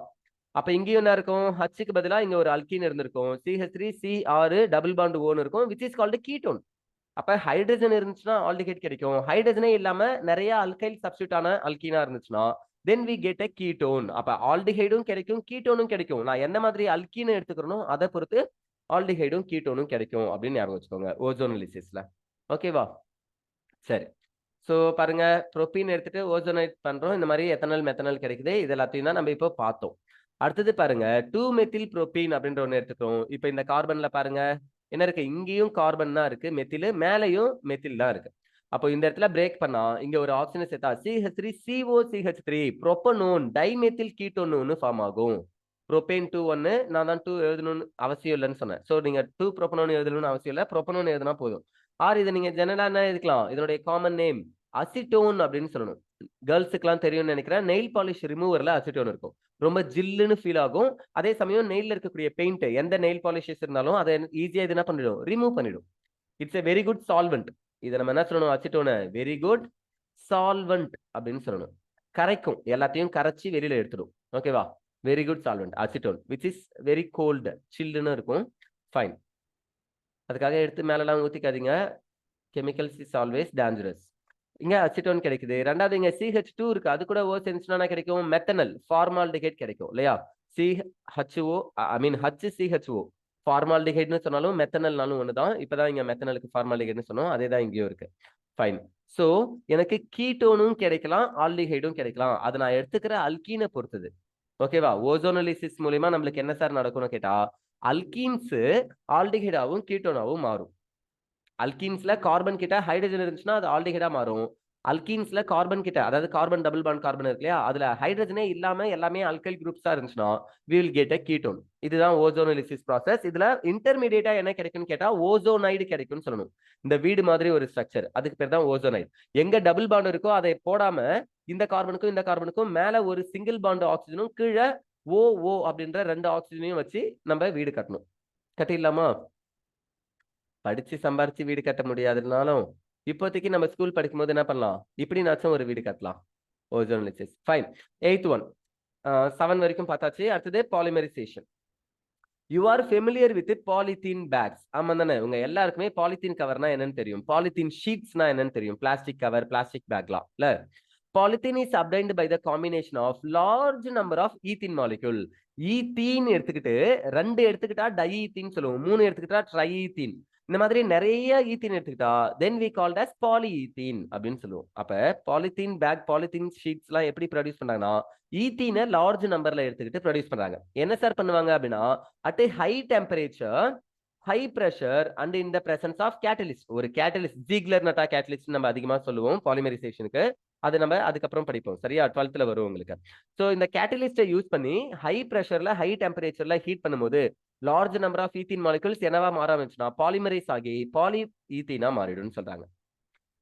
அப்ப இங்கேயும் என்ன இருக்கும், Hக்கு பதிலா இங்க ஒரு அல்கீன் இருந்திருக்கும். CH3 C6 double bond O இருக்கும், which is called கீட்டோன். அப்ப ஹைட்ரஜன் இருந்துச்சுன்னா ஆல்டிஹைட் கிடைக்கும். ஹைட்ரஜனே இல்லாம நிறைய அல்கைல் சப்ஸ்டிட்யூட் ஆன அல்கீனா இருந்துச்சுன்னா then we get a ketone. அப்ப ஆல்டிஹைடும் கிடைக்கும், கீட்டோனும் கிடைக்கும். நான் என்ன மாதிரி அல்கீனை எடுத்துக்கிறனோ அதை பொறுத்து ஆல்டிஹைடும் கீட்டோனும் கிடைக்கும் அப்படின்னு ஞாபகம் வச்சுக்கோங்க ஓசோனலிசிஸ்ல. ஓகேவா? சரி, சோ பாருங்க, ப்ரோபீன் எடுத்துட்டு ஓசோனைட் பண்றோம், இந்த மாதிரி எத்தனால் மெத்தனால் கிடைக்குது. இது எல்லாத்தையும் தான் நம்ம இப்போ பார்த்தோம். அடுத்தது பாருங்க, 2 மெத்தில் ப்ரோபீன் அப்படின்ற ஒண்ணு எடுத்துக்கிறோம். இப்போ இந்த கார்பன்ல பாருங்க என்ன இருக்கு, இங்கேயும் கார்பன் தான் இருக்கு, மெத்தில் மேலையும் மெத்தில் தான் இருக்கு. அப்போ இந்த இடத்துல பிரேக் பண்ணா இங்க ஒரு ஆக்சிஜன் சேர்த்தா CH3COCH3 புரோபனோன் டைமெத்தில் கீட்டோன் ஃபார்ம் ஆகும். ப்ரோபேன் 2 ஒன்னு, நான் தான் 2 எழுதணும்னு அவசியம் இல்லைன்னு சொன்னேன். சோ நீங்க 2 ப்ரோபனோன் எழுதணும்னு அவசியம் இல்லை, ப்ரோபனோன் எழுதினா போதும். இதை நீங்க ஜெனரலா என்ன எழுதிக்கலாம், இதனுடைய காமன் நேம் அசிட்டோன் அப்படின்னு சொல்லணும். கேர்ள்ஸுக்குலாம் தெரியும்னு நினைக்கிறேன், நெயில் பாலிஷ் ரிமூவர்ல அசிட்டோன் இருக்கும், ரொம்ப ஜில்லுன்னு ஃபீல் ஆகும். அதே சமயம் நெயில்ல இருக்கக்கூடிய பெயிண்ட், எந்த நெயில் பாலிஷஸ் இருந்தாலும் அதை ஈஸியா இது என்ன பண்ணிடும், ரிமூவ் பண்ணிடும். It's a very good solvent. இதை நம்ம என்ன சொல்லணும், அசிட்டோனை வெரி குட் சால்வெண்ட் அப்படின்னு சொல்லணும். கரைக்கும், எல்லாத்தையும் கரைச்சி வெளியில எடுத்துடும். ஓகேவா? Very good solvent acetone, which is very cold, சில்லுன்னு இருக்கும். ஃபைன், அதுக்காக எடுத்து மேலெல்லாம் ஊத்திக்காதீங்க. Chemicals is always dangerous. இங்க அசிட்டோன் கிடைக்குது. ரெண்டாவது இங்க CH2 இருக்கு, அது கூட O சேர்ந்துச்சுன்னா கிடைக்கும் மெத்தனல் ஃபார்மால்டிஹைட் கிடைக்கும் இல்லையா. CHO ஐ மீன் HCHO ஃபார்மால்டிஹைட்னு சொன்னாலும் மெத்தனல்னாலும் ஒண்ணுதான். இப்பதான் இங்க மெத்தனலுக்கு ஃபார்மால்டிஹைட்னு சொன்னோம், அதே தான் இங்கேயும் இருக்கு. ஃபைன். ஸோ எனக்கு கீட்டோனும் கிடைக்கலாம், ஆல்டிஹைடும் கிடைக்கலாம். அதை நான் எடுத்துக்கிற அல்கீனை பொறுத்தது. ஓகேவா? ஓசோனலிசிஸ் மூலியமா நம்மளுக்கு என்ன சார் நடக்கும்னு கேட்டா, அல்கீன்ஸ் ஆல்டிஹைடாவும் கீட்டோனாவும் மாறும். அல்கீன்ஸ்ல கார்பன் கிட்ட ஹைட்ரஜன் இருந்துச்சுன்னா அது ஆல்டிஹைடா மாறும். அல்கீன்ஸ்ல கார்பன் கிட்ட, அதாவது கார்பன் டபுள் பாண்ட் கார்பன் இருக்கு இல்லையா, அதுல ஹைட்ரஜனே இல்லாம எல்லாமே அல்கைல் குரூப்ஸா இருந்துச்சுன்னா we will get a ketone. இதுதான் ஓசோனலிசிஸ் ப்ராசஸ். இதுல இன்டர்மீடியேட்டா என்ன கிடைக்கும்னு கேட்டா ஓசோனைடு கிடைக்கும்னு சொல்லணும். இந்த வீடு மாதிரி ஒரு ஸ்ட்ரக்சர், அதுக்கு பேர் தான் ஓசோனைடு. எங்க டபுள் பாண்ட் இருக்கோ அதை போடாம இந்த கார்பனுக்கும் இந்த கார்பனுக்கும் மேல ஒரு சிங்கிள் பாண்ட் ஆக்சிஜனும் கீழே ஓ அப்படின்ற 2 ஆக்சிஜனையும் வச்சு நம்ம வீடு கட்டணும். கட்டிடலாமா? படிச்சு சம்பாரிச்சு வீடு கட்ட முடியாதுனாலும் இப்போதைக்கு நம்ம ஸ்கூல் படிக்கும் போது என்ன பண்ணலாம், இப்படினாச்சும் ஒரு வீடு கட்டலாம். ஓசோனலிசிஸ். ஃபைன். 8th ஒன் 7 வரைக்கும் பார்த்தாச்சு. அடுத்தது polymerisation. You are familiar with polythene bags. ஆமா தானே? உங்க எல்லாருக்குமே பாலித்தீன் கவர்னா என்னன்னு தெரியும், பாலித்தீன் ஷீட்ஸ்னா என்னன்னு தெரியும், பிளாஸ்டிக் கவர், பிளாஸ்டிக் பேக்லாம் இல்ல. Polythene is obtained by the combination of large number of ethene molecule. Ethene எடுத்துக்கிட்டு 2 எடுத்துக்கிட்டா டைஈத்தீன் சொல்லுவோம், 3 எடுத்துக்கிட்டா ட்ரைஈத்தீன். இந்த மாதிரி நிறைய ஈத்தீன் எடுத்துக்கிட்டா then we called as polyethene அப்படின்னு சொல்லுவோம். அப்ப பாலித்தீன் பேக், பாலித்தீன் ஷீட்ஸ் எல்லாம் எப்படி ப்ரொடியூஸ் பண்றாங்கன்னா, ஈத்தீனை லார்ஜ் நம்பர்ல எடுத்துக்கிட்டு ப்ரொடியூஸ் பண்றாங்க. என்ன சார் பண்ணுவாங்க அப்படின்னா, at high temperature, high pressure and in the presence of catalyst. ஒரு கேட்டலிஸ்ட், ஜீக்லர் நட்டா கேட்டலிஸ்ட் நம்ம அதிகமா சொல்லுவோம் பாலிமரைசேஷனுக்கு. அது நம்ம அதுக்கப்புறம் படிப்போம், சரியா? 12th வரும் உங்களுக்கு. ஸோ இந்த கேட்டலிஸ்டை யூஸ் பண்ணி ஹை பிரஷர்ல, ஹை டெம்பரேச்சர்ல ஹீட் பண்ணும்போது large number of ethene molecules என்னவா மாற ஆரம்பிச்சுன்னா பாலிமரைஸ் ஆகி பாலி ஈத்தீனா மாறிடும்னு சொல்றாங்க.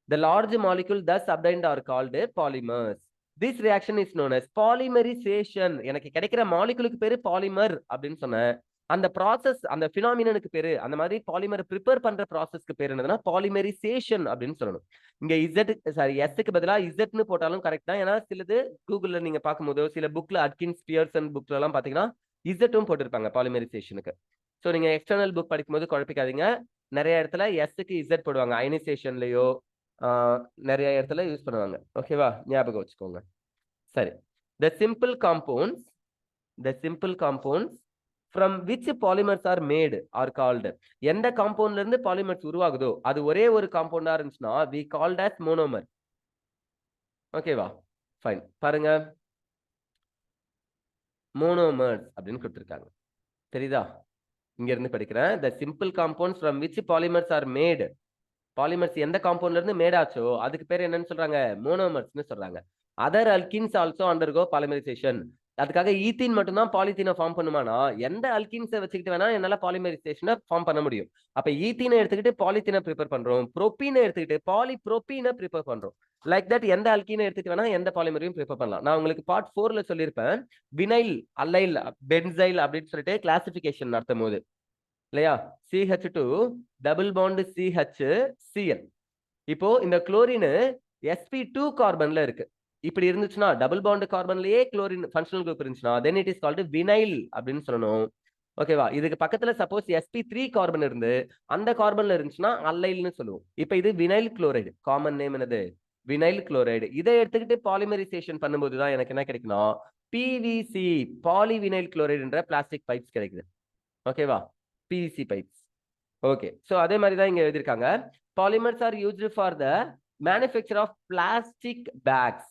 The large molecule thus obtained are called polymers. This reaction is known as polymerization. எனக்கு கிடைக்கிற மாலிகுலுக்கு பேரு பாலிமர் அப்படின்னு சொன்னேன். அந்த ப்ராசஸ், அந்த பினாமினனுக்கு பேரு, அந்த மாதிரி பாலிமர் ப்ரிப்பேர் பண்ற ப்ராசஸ்க்கு பேர் என்னதுன்னா பாலிமரைசேஷன் அப்படின்னு சொல்லணும். இங்க எஸ்க்கு பதிலா இசட்னு போட்டாலும் கரெக்ட் தான். ஏன்னா சிலது கூகுள்ல நீங்க பார்க்கும்போது சில புக்ல அட்கின்ஸ் பியர்சன் புக்ல எல்லாம் பாத்தீங்கன்னா இசட்டும் போட்டிருப்பாங்க பாலிமரைசேஷனுக்கு. ஸோ நீங்க எக்ஸ்டர்னல் புக் படிக்கும்போது குழப்பிக்காதீங்க. நிறைய இடத்துல எஸ்க்கு இசட் போடுவாங்க, அயனைசேஷன்லயோ நிறைய இடத்துல யூஸ் பண்ணுவாங்க. ஓகேவா? ஞாபகம் வச்சுக்கோங்க. சரி. The simple compounds from which polymers are made are called. எந்த காம்பவுண்ட்ல இருந்து பாலிமர்ஸ் உருவாகுதோ அது ஒரே ஒரு காம்பவுண்டா இருந்துச்சுன்னா we called as monomer. ஓகேவா? ஃபைன். பாருங்க, monomers அப்படின்னு கொடுத்திருக்காங்க. தெரியுதா? இங்க இருந்து படிக்கிறேன். The simple compounds from which polymers are made. Polymers எந்த காம்பவுண்ட்ல இருந்து மேட் ஆச்சோ அதுக்கு பேர் என்னன்னு சொல்றாங்க, மோனோமர்ஸ்னு சொல்றாங்க. Other alkenes also undergo polymerisation. அதுக்காக ஈத்தீன் மட்டும் தான் பாலித்தீனை ஃபார்ம் பண்ணுமானா, எந்த அல்கின்ஸை வச்சுக்கிட்டு வேணா என்னால பாலிமரைசேஷனை ஃபார்ம் பண்ண முடியும். அப்ப ஈத்தீனை எடுத்துக்கிட்டு பாலித்தீனை ப்ரிப்பேர் பண்றோம், புரோப்பீனை எடுத்துக்கிட்டு பாலிப்ரோப்பீனை ப்ரிப்பேர் பண்றோம். லைக் தட் எந்த அல்கீனை எடுத்துக்கிட்டு வேணா எந்த பாலிமரையும் ப்ரிப்பேர் பண்ணலாம். நான் உங்களுக்கு பார்ட் 4ல சொல்லியிருப்பேன், வினைல், அல்லைல், பென்சைல் அப்படின்னு சொல்லிட்டு கிளாசிபிகேஷன் நடத்தும் போது இல்லையா, CH2 டபுள் பாண்ட் CHCl. இப்போ இந்த குளோரின் sp2 கார்பன்ல இருக்கு. இப்படி இருந்துச்சுன்னா டபுள் பாண்ட் கார்பன்லயே குளோரின் ஃபங்க்ஷனல் குரூப் இருந்துச்சுன்னா then it is called vinyl அப்படின்னு சொல்லணும். ஓகேவா? இதுக்கு பக்கத்துல சப்போஸ் sp3 கார்பன் இருந்து அந்த கார்பன்ல இருந்துச்சுன்னா அல்லைல்னு சொல்லுவோம். இப்போ இது வினைல் குளோரைடு, காமன் நேம் என்னது, வினைல் குளோரைடு. இதை எடுத்துக்கிட்டு பாலிமரைசேஷன் பண்ணும்போது தான் எனக்கு என்ன கிடைக்கும்னா PVC, பாலிவினைல் குளோரைடுன்ற பிளாஸ்டிக் பைப்ஸ் கிடைக்குது. ஓகேவா? PVC pipes. ஓகே. ஸோ அதே மாதிரி தான் இங்க எழுதியிருக்காங்க. Polymers are used for the manufacture of plastic bags,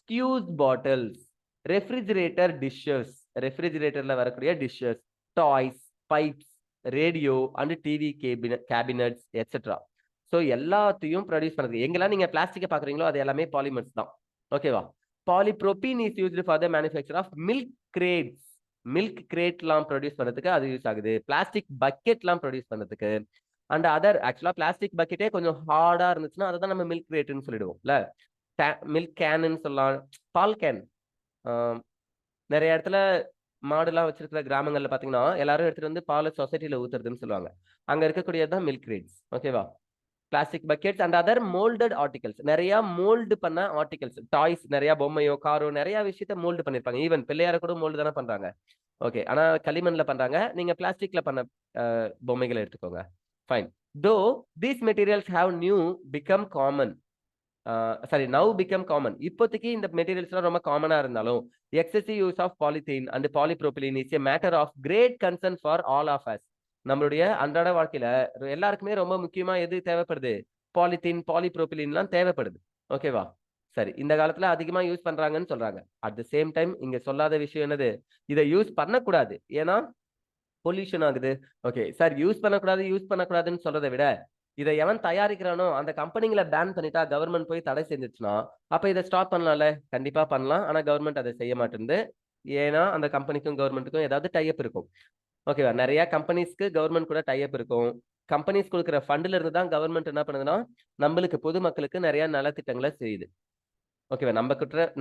squeeze bottles, refrigerator dishes, ரெஃப்ரிஜிரேட்டர்ல வரக்கூடிய dishes, toys, pipes, radio and TV cabinets etcetera. So எல்லாத்தையும் ப்ரொடியூஸ் பண்ணுறது, எங்கெல்லாம் நீங்க பிளாஸ்டிக்கை பாக்குறீங்களோ அது எல்லாமே பாலிமர்ஸ் தான். ஓகேவா? Polypropene is used for the manufacture of milk crates. Milk கிரேட்லாம் ப்ரொடியூஸ் பண்ணுறதுக்கு அது யூஸ் ஆகுது. பிளாஸ்டிக் பக்கெட்லாம் ப்ரொடியூஸ் பண்ணுறதுக்கு அண்ட் அதர். ஆக்சுவலாக பிளாஸ்டிக் பக்கெட்டே கொஞ்சம் ஹார்டாக இருந்துச்சுன்னா அதை தான் நம்ம மில்க் கிரேட்னு சொல்லிடுவோம்ல. மில்க் கேனுன்னு சொல்லலாம், பால் கேன். நிறைய இடத்துல மாடுலாம் வச்சிருக்கிற கிராமங்கள்ல பார்த்தீங்கன்னா எல்லாரும் எடுத்துட்டு வந்து பால் சொசைட்டியில் ஊத்துறதுன்னு சொல்லுவாங்க. அங்கே இருக்கக்கூடியது தான் மில்க் கிரேட்ஸ். ஓகேவா? Plastic buckets and other moulded articles, நிறைய மோல்டு பண்ண ஆர்டிகல்ஸ், டாய்ஸ், நிறைய பொம்மையோ காரோ நிறைய விஷயத்த மோல்டு பண்ணிருப்பாங்க. ஈவன் பிள்ளையார கூட மோல்டு தானே பண்றாங்க. ஓகே, ஆனா களிமண்ல பண்றாங்க. நீங்க பிளாஸ்டிக்ல பண்ண பொம்மைகளை எடுத்துக்கோங்க. Fine. Though these materials have new become common. Sorry now become common. இப்போதைக்கு இந்த மெட்டீரியல்ஸ்லாம் ரொம்ப காமனா இருந்தாலும் excessive use of polythene and polypropylene is a matter of great concern for all of us. நம்மளுடைய அன்றாட வாழ்க்கையில எல்லாருக்குமே ரொம்ப முக்கியமா எது தேவைப்படுது? பாலித்தீன், பாலிப்ரோபிலின்லாம் தேவைப்படுது. ஓகேவா? சரி, இந்த காலத்துல அதிகமா யூஸ் பண்றாங்கன்னு சொல்றாங்க. அட் த சேம் டைம் இங்க சொல்லாத விஷயம் என்னது? இதை யூஸ் பண்ணக்கூடாது. ஏன்னா பொல்யூஷன் ஆகுது. ஓகே சார், யூஸ் பண்ணக்கூடாதுன்னு சொல்றதை விட இதை எவன் தயாரிக்கிறானோ அந்த கம்பெனிகளை பேன் பண்ணிட்டா கவர்மெண்ட் போய் தடை செஞ்சிருச்சுன்னா அப்ப இதை ஸ்டாப் பண்ணலாம்ல? கண்டிப்பா பண்ணலாம். ஆனா கவர்மெண்ட் அதை செய்ய மாட்டேங்குது. ஏன்னா அந்த கம்பெனிக்கும் கவர்மெண்ட்டுக்கும் ஏதாவது டைப் இருக்கும். ஓகேவா? நிறைய கம்பெனிஸ்க்கு கவர்மெண்ட் கூட டைப் இருக்கும். கம்பெனிஸ் கொடுக்குற ஃபண்ட்ல இருந்து தான் கவர்மெண்ட் என்ன பண்ணுதுன்னா நம்மளுக்கு பொதுமக்களுக்கு நிறைய நலத்திட்டங்களை செய்யுது. ஓகேவா?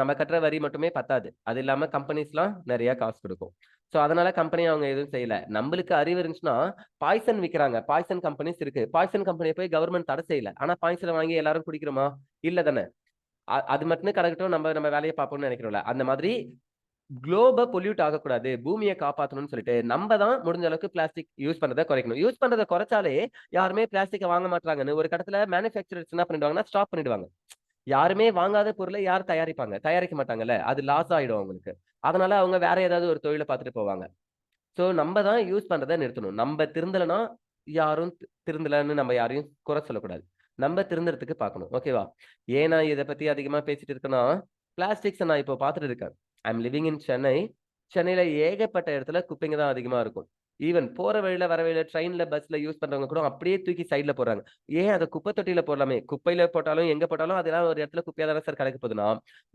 நம்ம கட்டுற வரி மட்டுமே பத்தாது. அது இல்லாம கம்பெனிஸ்லாம் நிறைய காசு கொடுக்கும். சோ அதனால கம்பெனி அவங்க எதுவும் செய்யல. நம்மளுக்கு அறிவு இருந்துச்சுன்னா பாய்சன் விக்கிறாங்க. பாய்சன் கம்பெனிஸ் இருக்கு. பாய்சன் கம்பெனியை போய் கவர்மெண்ட் தடை செய்யல. ஆனா பாய்சனை வாங்கி எல்லாரும் குடிக்கிறோமா? இல்ல தானே? அது மட்டும் கிடக்கட்டும், நம்ம நம்ம வேலையை பார்ப்போம்னு நினைக்கிறோம்ல. அந்த மாதிரி குளோப பொல்யூட் ஆகக்கூடாது, பூமியை காப்பாற்றணும்னு சொல்லிட்டு நம்ம தான் முடிஞ்ச அளவுக்கு பிளாஸ்டிக் யூஸ் பண்றதை குறைக்கணும். யூஸ் பண்றதை குறைச்சாலே யாருமே பிளாஸ்டிக்கை வாங்க மாட்டாங்கன்னு ஒரு கடத்துல மேனுஃபேக்சரர்ஸ் என்ன பண்ணிடுவாங்கன்னா ஸ்டாப் பண்ணிடுவாங்க. யாருமே வாங்காத பொருளை யார் தயாரிப்பாங்க? தயாரிக்க மாட்டாங்கல்ல. அது லாஸ் ஆயிடும் அவங்களுக்கு. அதனால அவங்க வேற ஏதாவது ஒரு தொழிலை பார்த்துட்டு போவாங்க. சோ நம்ம தான் யூஸ் பண்றதை நிறுத்தணும். நம்ம திருந்தலைன்னா யாரும் திருந்தலன்னு நம்ம யாரையும் குறை சொல்லக்கூடாது. நம்ம திருந்துறதுக்கு பார்க்கணும். ஓகேவா? ஏன் நான் இதை பத்தி அதிகமா பேசிட்டு இருக்கேன்னா பிளாஸ்டிக்ஸை நான் இப்போ பார்த்துட்டு இருக்கேன். I am living in Chennai. சென்னையில ஏகப்பட்ட இடத்துல குப்பைங்க தான் அதிகமா இருக்கும். ஈவன் போற வழியில வர வழியில ட்ரெயின்ல பஸ்ல யூஸ் பண்றவங்க கூட அப்படியே தூக்கி சைட்ல போடுறாங்க. ஏன் அதை குப்பை தொட்டியில போடலாமே? குப்பையில போட்டாலும் எங்க போட்டாலும் அதெல்லாம் ஒரு இடத்துல குப்பையா தானே சார் கிடைக்க போகுதுன்னா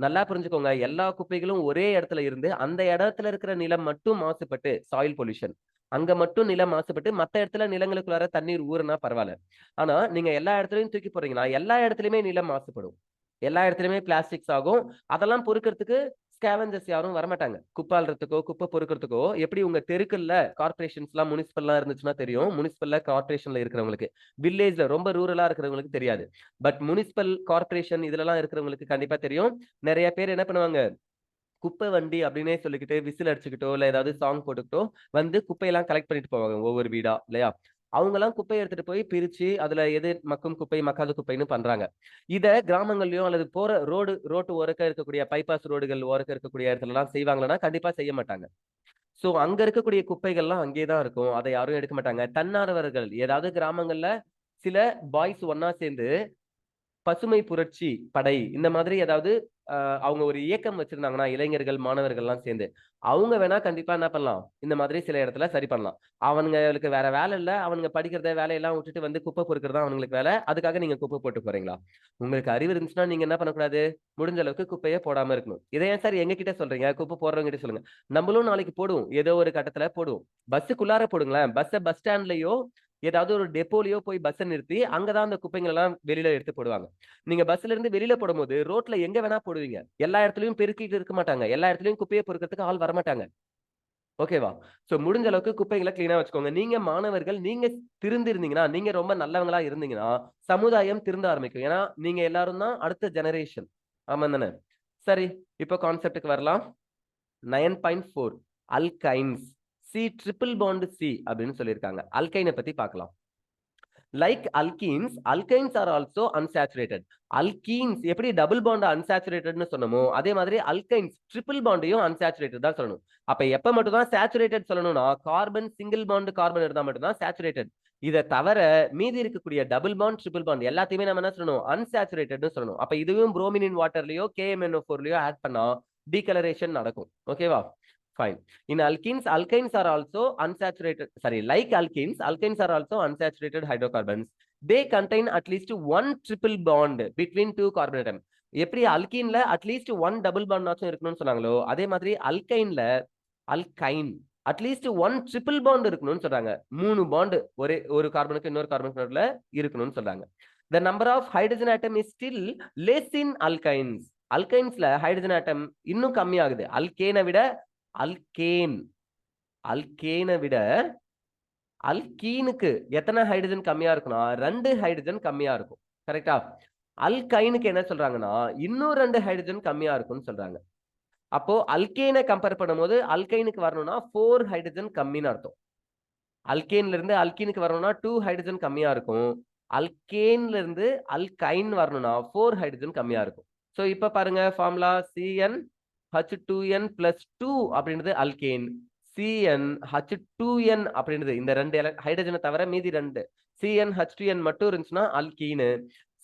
நல்லா புரிஞ்சுக்கோங்க. எல்லா குப்பைகளும் ஒரே இடத்துல இருந்து அந்த இடத்துல இருக்கிற நிலம் மட்டும் மாசுபட்டு சாயில் பொல்யூஷன் அங்க மட்டும் நிலம் மாசுபட்டு மத்த இடத்துல நிலங்களுக்குள்ளார தண்ணீர் ஊறுனா பரவாயில்ல. ஆனா நீங்க எல்லா இடத்துலயும் தூக்கி போறீங்கன்னா எல்லா இடத்துலயுமே நிலம் மாசுபடும். எல்லா இடத்துலயுமே பிளாஸ்டிக்ஸ் ஆகும். அதெல்லாம் பொறுக்கிறதுக்கு ஸ்கேவஞ்சர்ஸ் யாரும் வரமாட்டாங்க. குப்பை அள்ளுறதுக்கோ குப்பை பொறுக்கிறதுக்கோ எப்படி உங்க தெருக்கள்ல கார்பரேஷன்ஸ்லாம் முனிசிபல்லாம் இருந்துச்சுன்னா தெரியும். முனிசிபல்ல கார்பரேஷன்ல இருக்கிறவங்களுக்கு, வில்லேஜ்ல ரொம்ப ரூரலா இருக்கிறவங்களுக்கு தெரியாது. பட் முனிசிபல் கார்பரேஷன் இதுலலாம் இருக்கிறவங்களுக்கு கண்டிப்பா தெரியும். நிறைய பேர் என்ன பண்ணுவாங்க? குப்பை வண்டி அப்படின்னே சொல்லிக்கிட்டு விசில் அடிச்சுக்கிட்டோ இல்ல ஏதாவது சாங் போட்டுக்கிட்டோ வந்து குப்பையெல்லாம் கலெக்ட் பண்ணிட்டு போவாங்க ஒவ்வொரு வீடா, இல்லையா? அவங்க எல்லாம் குப்பையை எடுத்துட்டு போய் பிரிச்சு அதுல எது மக்கும் குப்பை மக்காத குப்பைன்னு பண்றாங்க. இத கிராமங்கள்லயோ அல்லது போற ரோட்டு ஓரக்க இருக்கக்கூடிய பைபாஸ் ரோடுகள் ஓரக்க இருக்கக்கூடிய இடத்துல எல்லாம் செய்வாங்கன்னா கண்டிப்பா செய்ய மாட்டாங்க. சோ அங்க இருக்கக்கூடிய குப்பைகள்லாம் அங்கேயேதான் இருக்கும். அதை யாரும் எடுக்க மாட்டாங்க. தன்னார்வலர்கள் ஏதாவது கிராமங்கள்ல சில பாய்ஸ் ஒன்னா சேர்ந்து பசுமை புரட்சி படை இந்த மாதிரி ஏதாவது அவங்க ஒரு இயக்கம் வச்சிருந்தாங்கன்னா இளைஞர்கள் மாணவர்கள் எல்லாம் சேர்ந்து அவங்க வேணா கண்டிப்பா என்ன பண்ணலாம்? இந்த மாதிரி சில இடத்துல சரி பண்ணலாம். அவங்களுக்கு வேற வேலை இல்ல. அவனுங்க படிக்கிறத வேலையெல்லாம் விட்டுட்டு வந்து குப்பை பொறுக்கிறதா அவங்களுக்கு வேலை. அதுக்காக நீங்க குப்பை போட்டு போறீங்களா? உங்களுக்கு அறிவு இருந்துச்சுன்னா நீங்க என்ன பண்ணக்கூடாது? முடிஞ்ச அளவுக்கு குப்பையை போடாம இருக்கணும். இதை ஏன் சார் எங்க கிட்ட சொல்றீங்க? குப்பை போடுறவங்க கிட்ட சொல்லுங்க. நம்மளும் நாளைக்கு போடுவோம். ஏதோ ஒரு கட்டத்துல போடுவோம். பஸ்ஸுக்குள்ளார போடுங்களேன். பஸ் ஸ்டாண்ட்லயோ ஏதாவது ஒரு டெப்போலயோ போய் பஸ் நிறுத்தி அங்கதான் அந்த குப்பைகள் எல்லாம் வெளியில எடுத்து போடுவாங்க. நீங்க பஸ்ல இருந்து வெளியில போடும்போது ரோட்ல எங்க வேணா போடுவீங்க. எல்லா இடத்துலயும் பெருக்கிட்டு இருக்க மாட்டாங்க. எல்லா இடத்துலயும் குப்பையை பொறுக்கிறதுக்கு ஆள் வரமாட்டாங்க. ஓகேவா? சோ முடிஞ்ச அளவுக்கு குப்பைகளை கிளீனா வச்சுக்கோங்க. நீங்க மாணவர்கள், நீங்க திருந்திருந்தீங்கன்னா, நீங்க ரொம்ப நல்லவங்களா இருந்தீங்கன்னா, சமுதாயம் திருந்த ஆரம்பிக்கும். ஏன்னா நீங்க எல்லாரும் தான் அடுத்த ஜெனரேஷன். ஆமா தானே? சரி, இப்போ கான்செப்டுக்கு வரலாம். 9.4 alkynes C triple bond C அப்படின்னு சொல்லியிருக்காங்க. அல்கைனை பத்தி பார்க்கலாம். Like alkynes are also unsaturated. Alkenes எப்படி டபுள் பாண்ட் அன்சாச்சுரேட்டட்னு சொன்னமோ அதே மாதிரி அல்கைன்ஸ் ட்ரிபிள் பாண்டையும் அன்சாச்சுரேட்டட் தான் சொல்லணும். அப்ப எப்ப மட்டும் தான் சேச்சுரேட்டட் சொல்லணும்னா கார்பன் சிங்கிள் பாண்ட் கார்பன் இருந்தா மட்டும் தான் சேச்சுரேட்டட். இதை தவிர மீதி இருக்கக்கூடிய டபுள் பாண்ட் ட்ரிபிள் பாண்ட் எல்லாத்தையுமே நம்ம என்ன சொல்லணும்? அன்சாச்சுரேட்டட்னு சொல்லணும். அப்ப இதுவும் புரோமின் வாட்டர்லயோ KMNO4லயோ ஆட் பண்ணா டீகலரேஷன் நடக்கும். ஓகேவா? Fine. In alkynes are also unsaturated. Sorry, like alkynes are also unsaturated hydrocarbons. They contain at least one triple bond between two carbon atom. எப்படி அல்கீன்ல அட்லீஸ்ட் ஒன் டபுள் பாண்ட் ஆச்சும் இருக்கணும்னு சொன்னாங்களோ அதே மாதிரி alkyne at least one triple bond இருக்கணும்னு சொல்றாங்க. 3 bond ஒரு கார்பனுக்கு இன்னொரு கார்பனுக்கு நடுவுல இருக்கணும்னு சொல்றாங்க. The number of hydrogen atom is still less in alkynes. அல்கைன்ஸ்ல ஹைட்ரஜன் ஆட்டம் இன்னும் கம்மியாகுது. அல்கேனை விட அல்கேனை விட அல்கீனுக்கு எத்தனை ஹைட்ரஜன் கம்மியா இருக்கும்னா 2 ஹைட்ரஜன் கம்மியா இருக்கும். கரெக்டா? அல்கைனுக்கு என்ன சொல்றாங்கன்னா இன்னும் 2 ஹைட்ரஜன் கம்மியா இருக்கும்னு சொல்றாங்க. அப்போ அல்கேனை கம்பேர் பண்ணும்போது அல்கைனுக்கு வரணும்னா 4 ஹைட்ரஜன் கம்மின்னு அர்த்தம். அல்கேன்ல இருந்து அல்கீனுக்கு வரணும்னா 2 ஹைட்ரஜன் கம்மியா இருக்கும். அல்கேன்ல இருந்து அல்கைன் வரணும்னா 4 ஹைட்ரஜன் கம்மியா இருக்கும். ஸோ இப்போ பாருங்க ஃபார்முலா CnH2n + 2 அப்படின்றது அல்கேன். CnH2n அப்படின்றது இந்த 2 ஹைட்ரஜனை தவிர மீதி 2 CnH2n மட்டும் இருந்துச்சுன்னா அல்கீனு.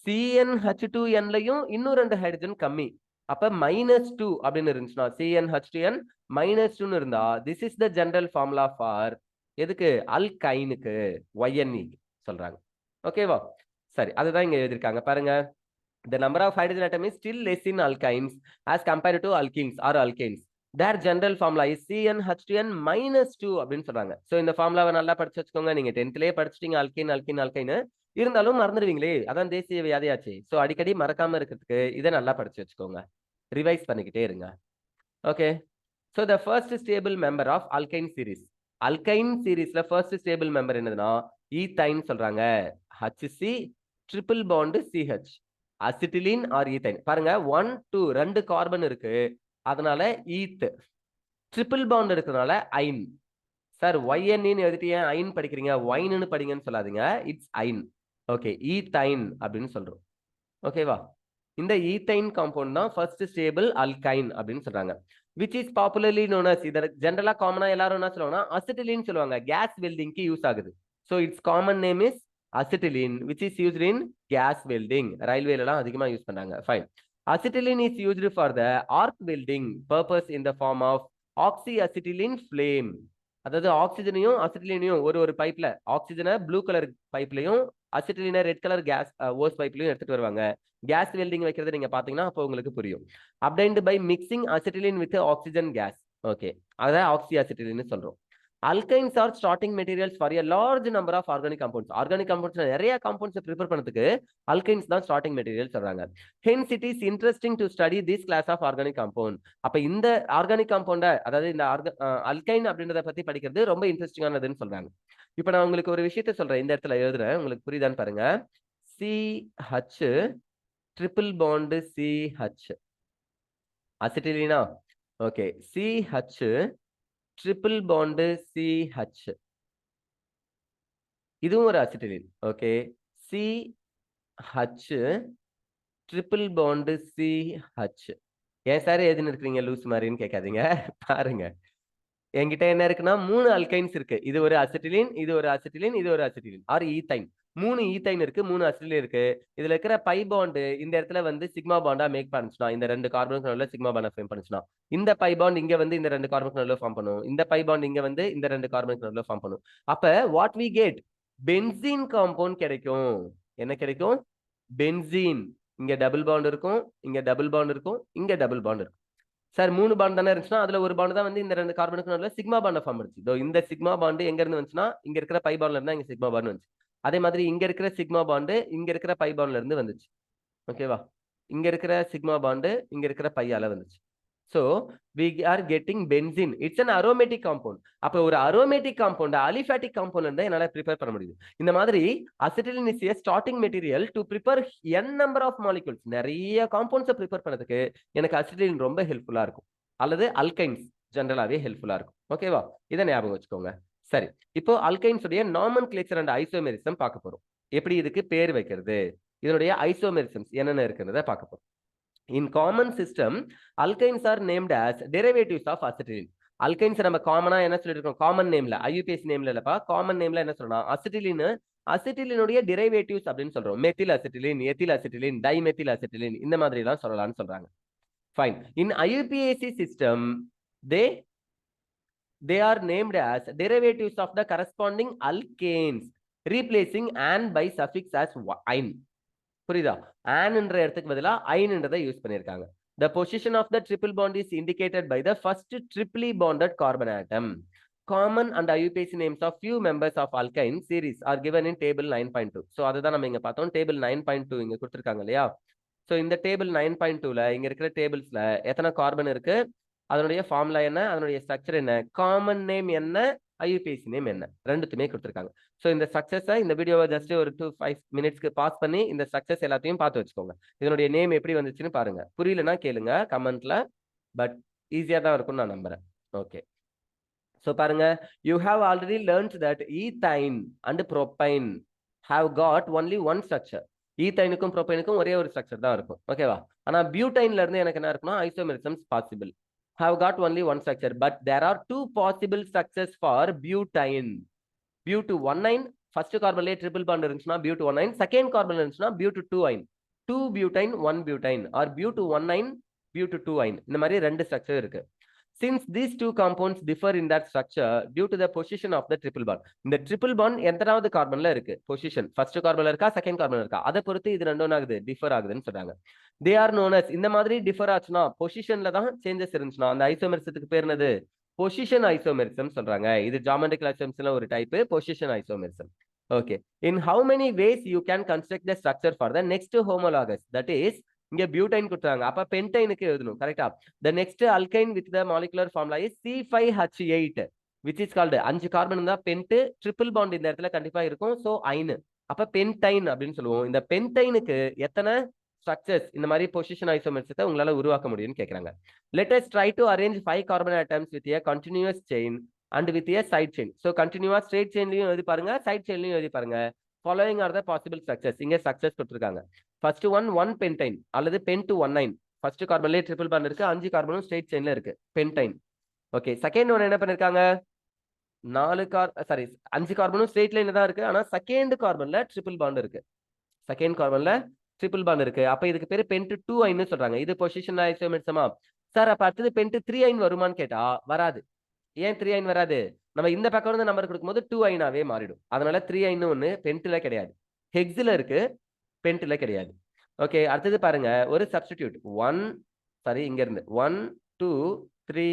CnH2nலையும் இன்னும் 2 ஹைட்ரஜன் கம்மி. அப்ப -2 அப்படின்னு இருந்துச்சுன்னா CnH2n -2 இருந்தா this is the general formula for எதுக்கு அல்கைனுக்கு YNE சொல்றாங்க. ஓகேவா? சரி, அதுதான் இங்க எழுதிருக்காங்க பாருங்க. The number of hydrogen atom is still less in alkynes as compared to alkenes or alkanes. Their general formula is CnH2n -2 அப்படின்னு சொல்றாங்க. சோ இந்த ஃபார்முலாவை நல்லா படிச்சு வச்சுக்கோங்க. நீங்க 10thலயே படிச்சிட்டீங்க அல்கேன் அல்கேன் அல்கைன். இருந்தாலும் மறந்துடுவீங்களே, அதான் தேசிய வியாதியாச்சு. சோ அடிக்கடி மறக்காம இருக்கிறதுக்கு இதை நல்லா படிச்சு வச்சுக்கோங்க. ரிவைஸ் பண்ணிக்கிட்டே இருங்க. Okay. So the first stable member of alkyne series. Alkyne seriesல first stable member என்னதுன்னா ஈத்தைன் சொல்றாங்க. HC triple bond CH. Acetylene or ethyne. பாருங்க 1 2 2 கார்பன் இருக்கு. அதனால ஈத். ட்ரிபிள் பாண்ட் இருக்கிறதுனால ஐன். சார் YNE எழுதிட்டு ஏன் ஐன் படிக்கிறீங்க? ஒயின்னு படிங்கன்னு சொல்லாதீங்க. It's Jan. ஓகே, ஈத்தைன் அப்படின்னு சொல்றோம். ஓகேவா? இந்த ஈத்தைன் காம்பவுண்ட் தான் ஃபர்ஸ்ட் ஸ்டேபிள் அல்கைன் அப்படின்னு சொல்றாங்க. which is popularly known as இத ஜெனரலா காமனா எல்லாரும் என்ன சொல்லுவாங்கன்னா அசிட்டிலின் சொல்லுவாங்க. கேஸ் வெல்டிங்க்கு யூஸ் ஆகுது. so its common name is acetylene which is used in gas welding. ரயில்வேல எல்லாம் அதிகமா யூஸ் பண்றாங்க. fine. Acetylene is used for the arc welding purpose in the form of oxyacetylene flame. அதாவது ஆக்சிஜனையும் அசிட்டிலினையும் ஒரு பைப்ல ஆக்சிஜனை ப்ளூ கலர் பைப்லயும் அசிட்டிலினை ரெட் கலர் கேஸ் ஓஸ் பைப்லயும் எடுத்துட்டு வருவாங்க. கேஸ் வெல்டிங் வைக்கிறது நீங்க பாத்தீங்கன்னா அப்போ உங்களுக்கு புரியும். Obtained by mixing acetylene with oxygen gas. Okay, அதான் ஆக்சி அசிட்டிலின் சொல்றோம். Alkynes are starting materials for a large number of organic compounds. Organic compounds நிறைய compounds prepare பண்ணதுக்கு alkynes தான் starting materials சொல்றாங்க. Hence it is interesting to study this class of organic compound. அப்ப இந்த organic compound அதாவது இந்த alkyne அப்படின்றத பத்தி படிக்கிறது ரொம்ப இன்ட்ரெஸ்டிங்கானதுன்னு சொல்றாங்க. இப்ப நான் உங்களுக்கு ஒரு விஷயத்தை சொல்றேன், இந்த இடத்துல எழுதுறேன், உங்களுக்கு புரியுதான்னு பாருங்க. CH triple bond CH அசிட்டிலினா. Okay, CH triple bond CH. இதுவும் ஒரு acetylene. Okay, CH triple bond CH. ஏன் சார் எதுன்னு இருக்கிறீங்க லூஸ் மாதிரின்னு கேட்காதீங்க. பாருங்க, என்கிட்ட என்ன இருக்குன்னா 3 அல்கைன்ஸ் இருக்கு. இது ஒரு அசிட்டிலின், இது ஒரு அசிட்டிலின், இது ஒரு அசிட்டிலின் ஆர் ஈத்தைன். 3 ஈத்தைன் இருக்கு, 3 அசிட்டிலின் இருக்கு. இதுல இருக்கிற பை பாண்டு இந்த இடத்துல வந்து சிக்மா பாண்டா மேக் பண்ணுச்சுனா, இந்த 2 கார்பனுக்கு நடுவுல சிக்மா பாண்டா ஃபார்ம் பண்ணுச்சுனா, இந்த பை பாண்ட் இங்க வந்து இந்த 2 கார்பனுக்கு நடுவுல ஃபார்ம் பண்ணும். இந்த பை பாண்ட் இங்க வந்து இந்த 2 கார்பனுக்கு நடுவுல ஃபார்ம் பண்ணும். அப்ப what we get? Benzene compound கிடைக்கும். என்ன கிடைக்கும்? பென்சீன். இங்க டபுள் பாண்ட் இருக்கும், இங்க டபுள் பாண்ட் இருக்கும், இங்க டபுள் பாண்ட் இருக்கும். சார் 3 பாண்ட் தானே இருந்துச்சுன்னா அதுல ஒரு பாண்ட் தான் வந்து இந்த 2 கார்பனுக்கு நடுவுல சிக்மா பாண்ட் ஃபார்ம் பண்ணுச்சு. இதோ இந்த சிக்மா பாண்ட் எங்க இருந்து வந்துச்சுன்னா இங்க இருக்கிற பை பாண்ட்ல இருந்தா இங்க சிக்மா பாண்ட் வந்துச்சு. அதே மாதிரி இங்க இருக்கிற சிக்மா பாண்ட் இங்க இருக்கிற பை பாண்ட்ல இருந்து வந்துச்சு. ஓகேவா? இங்க இருக்கிற சிக்மா பாண்ட் இங்க இருக்கிற பையால வந்துச்சு. So we are getting benzene. It's an aromatic compound. அப்ப ஒரு aromatic compound aliphatic compound இருந்தா என்னால prepare பண்ண முடியும். இந்த மாதிரி acetylene is a starting material to prepare n number of molecules. நிறைய compounds prepare பண்ணதுக்கு எனக்கு acetylene ரொம்ப ஹெல்ப்ஃபுல்லா இருக்கும். அல்லது alkynes ஜெனரலாவே ஹெல்ப்ஃபுல்லா இருக்கும். ஓகேவா? இதை ஞாபகம் வச்சுக்கோங்க. சரி, இப்போ alkynes உடைய nomenclature and isomerism பார்க்க போறோம். எப்படி இதுக்கு பேர் வைக்கிறது, இதனுடைய isomerisms என்னென்ன இருக்குன்றத பார்க்க போறோம். In common system, alkynes are named as derivatives of acetylene. Alkynes நம்ம காமனா என்ன சொல்லிருக்கோம்? காமன் நேம்ல, IUPAC நேம்ல இல்லப்பா, காமன் நேம்ல என்ன சொல்றோம்? அசிட்டிலின், அசிட்டிலினுடைய டெரிவேட்டிவ்ஸ் அப்படின்னு சொல்றோம். Methyl acetylene, ethyl acetylene, dimethyl acetylene, இந்த மாதிரி எல்லாம் சொல்லலாம்னு சொல்றாங்க. Fine. In IUPAC system, they are named as derivatives of the corresponding alkanes, replacing an by suffix as -ine. புரியுதா? ஆன்ன்ற இடத்துக்கு பதிலா ஐன்ன்றதை யூஸ் பண்ணிருக்காங்க. The position of the triple bond is indicated by the first triply bonded carbon atom. Common and IUPAC names of few members of alkyne series are given in table 9.2. So அதுதான் நம்ம இங்க பார்த்தோம். Table 9.2 இங்க கொடுத்திருக்காங்க இல்லையா? So இந்த table 9.2ல இங்க இருக்கிற டேபிள்ஸ்ல எத்தனை கார்பன் இருக்கு, அதனுடைய ஃபார்முலா என்ன, அதனுடைய ஸ்ட்ரக்சர் என்ன, காமன் நேம் என்ன, IUPAC நேம் என்ன, ரெண்டுத்துமே கொடுத்திருக்காங்க. ஸோ இந்த சக்சஸை இந்த வீடியோவை ஜஸ்ட் ஒரு 2-5 மினிட்ஸ்க்கு பாஸ் பண்ணி இந்த சக்சஸ் எல்லாத்தையும் பார்த்து வச்சுக்கோங்க. இதனுடைய நேம் எப்படி வந்துச்சுன்னு பாருங்க. புரியலன்னா கேளுங்க கமெண்ட்ல, பட் ஈஸியா தான் இருக்கும்னு நான் நம்புறேன். ஓகே, ஸோ பாருங்க, you have already learnt that ethyne and propyne have got only one structure. ஈத்தைனுக்கும் ப்ரோபைனுக்கும் ஒரே ஒரு ஸ்ட்ரக்சர் தான் இருக்கும். ஓகேவா? ஆனா பியூட்டைன்ல இருந்து எனக்கு என்ன இருக்குன்னா ஐசோமெரிசம்ஸ் possible. have got only one structure, but there are two possible structures for butane. But-19 first carbonல triple bond இருந்துச்சுன்னா but-19, second carbon இருந்துச்சுன்னா but-2-ine, 2 butane 1 butane or but-19 but-2-ine. இந்த மாதிரி ரெண்டு ஸ்ட்ரக்சர் இருக்கு. Since these two compounds differ in that structure due to the position of the triple bond. இந்த triple bond எத்தனாவது கார்பன்ல இருக்கு? Position first கார்பன்ல இருக்கா, செகண்ட் கார்பன்ல இருக்கா, அதை பொறுத்து இது ரெண்டும் ஆகுது, டிஃபர் ஆகுதுன்னு சொல்றாங்க. They are known as, இந்த மாதிரி டிஃபர் ஆச்சுன்னா பொசிஷன்ல தான் சேஞ்சஸ் இருந்துச்சுன்னா அந்த ஐசோமெரிசத்துக்கு பேர் என்னது? பொசிஷன் ஐசோமெரிசம் சொல்றாங்க. இது ஜியோமெட்ரிக்கல் ஐசோமெரிசம்ல ஒரு type, position isomerism. Okay. In how many ways you can construct the structure for the next homologous? That is, இங்க பியூட்டைன் கொடுத்தாங்க, அப்ப பென்டைனுக்கு எழுதணும். கரெக்டா? The next alkyne with the molecular formula is C5H8, which is called, 5 carbon இருந்தா pent, triple bond இந்த இடத்துல கண்டிப்பா இருக்கும். சோ ஐன், அப்ப பென்டைன் அப்படின்னு சொல்லுவோம். இந்த பென்டைனுக்கு எத்தனை ஸ்ட்ரக்சர்ஸ் இந்த மாதிரி பொசிஷன் ஐசோமெரிசத்தை உங்களால உருவாக்க முடியும்னு கேக்குறாங்க. Let us try to arrange 5 carbon atoms with a continuous chain and with a side chain. So continuous straight chainலயும் எழுதி பாருங்க, side chainலயும் எழுதி பாருங்க. Following are the possible structures. இங்க ஸ்ட்ரக்சர்ஸ் கொடுத்திருக்காங்க. ஃபர்ஸ்ட் ஒன் 1 பென்டைன் அல்லது pen-2-19. ஃபர்ஸ்ட் கார்பன்லயே ட்ரிபிள் பாண்ட் இருக்கு, 5 கார்பனும் straight செயின்ல இருக்கு, pentyne. Okay, second one என்ன பண்ணிருக்காங்க? 5 கார்பனும் ஸ்ட்ரெயிட் லைன்ல தான் இருக்கு, ஆனா செகண்ட் கார்பன்ல ட்ரிபிள் பாண்ட் இருக்கு. செகண்ட் கார்பன்ல ட்ரிபிள் பாண்ட் இருக்கு, அப்ப இதுக்கு பேரு pen-2-ine சொல்றாங்க. இது பொசிஷன் ஐசோமெரிசமா? சார் அப்ப அடுத்தது pen-3-ine வருமான்னு கேட்டா வராது. ஏன் 3-ine வராது? நம்ம இந்த பக்கம் இருந்து நம்பர் கொடுக்கும்போது 2-ine-ஆவே மாறிடும். அதனால 3-ine ஒன்னு பென்ட்ல கிடையாது, ஹெக்ஸ்ல இருக்கு, பென்ட்ல கிடையாது. ஓகே, அடுத்தது பாருங்க, ஒரு சப்ஸ்டிடியூட் இங்க இருந்து 1 2 3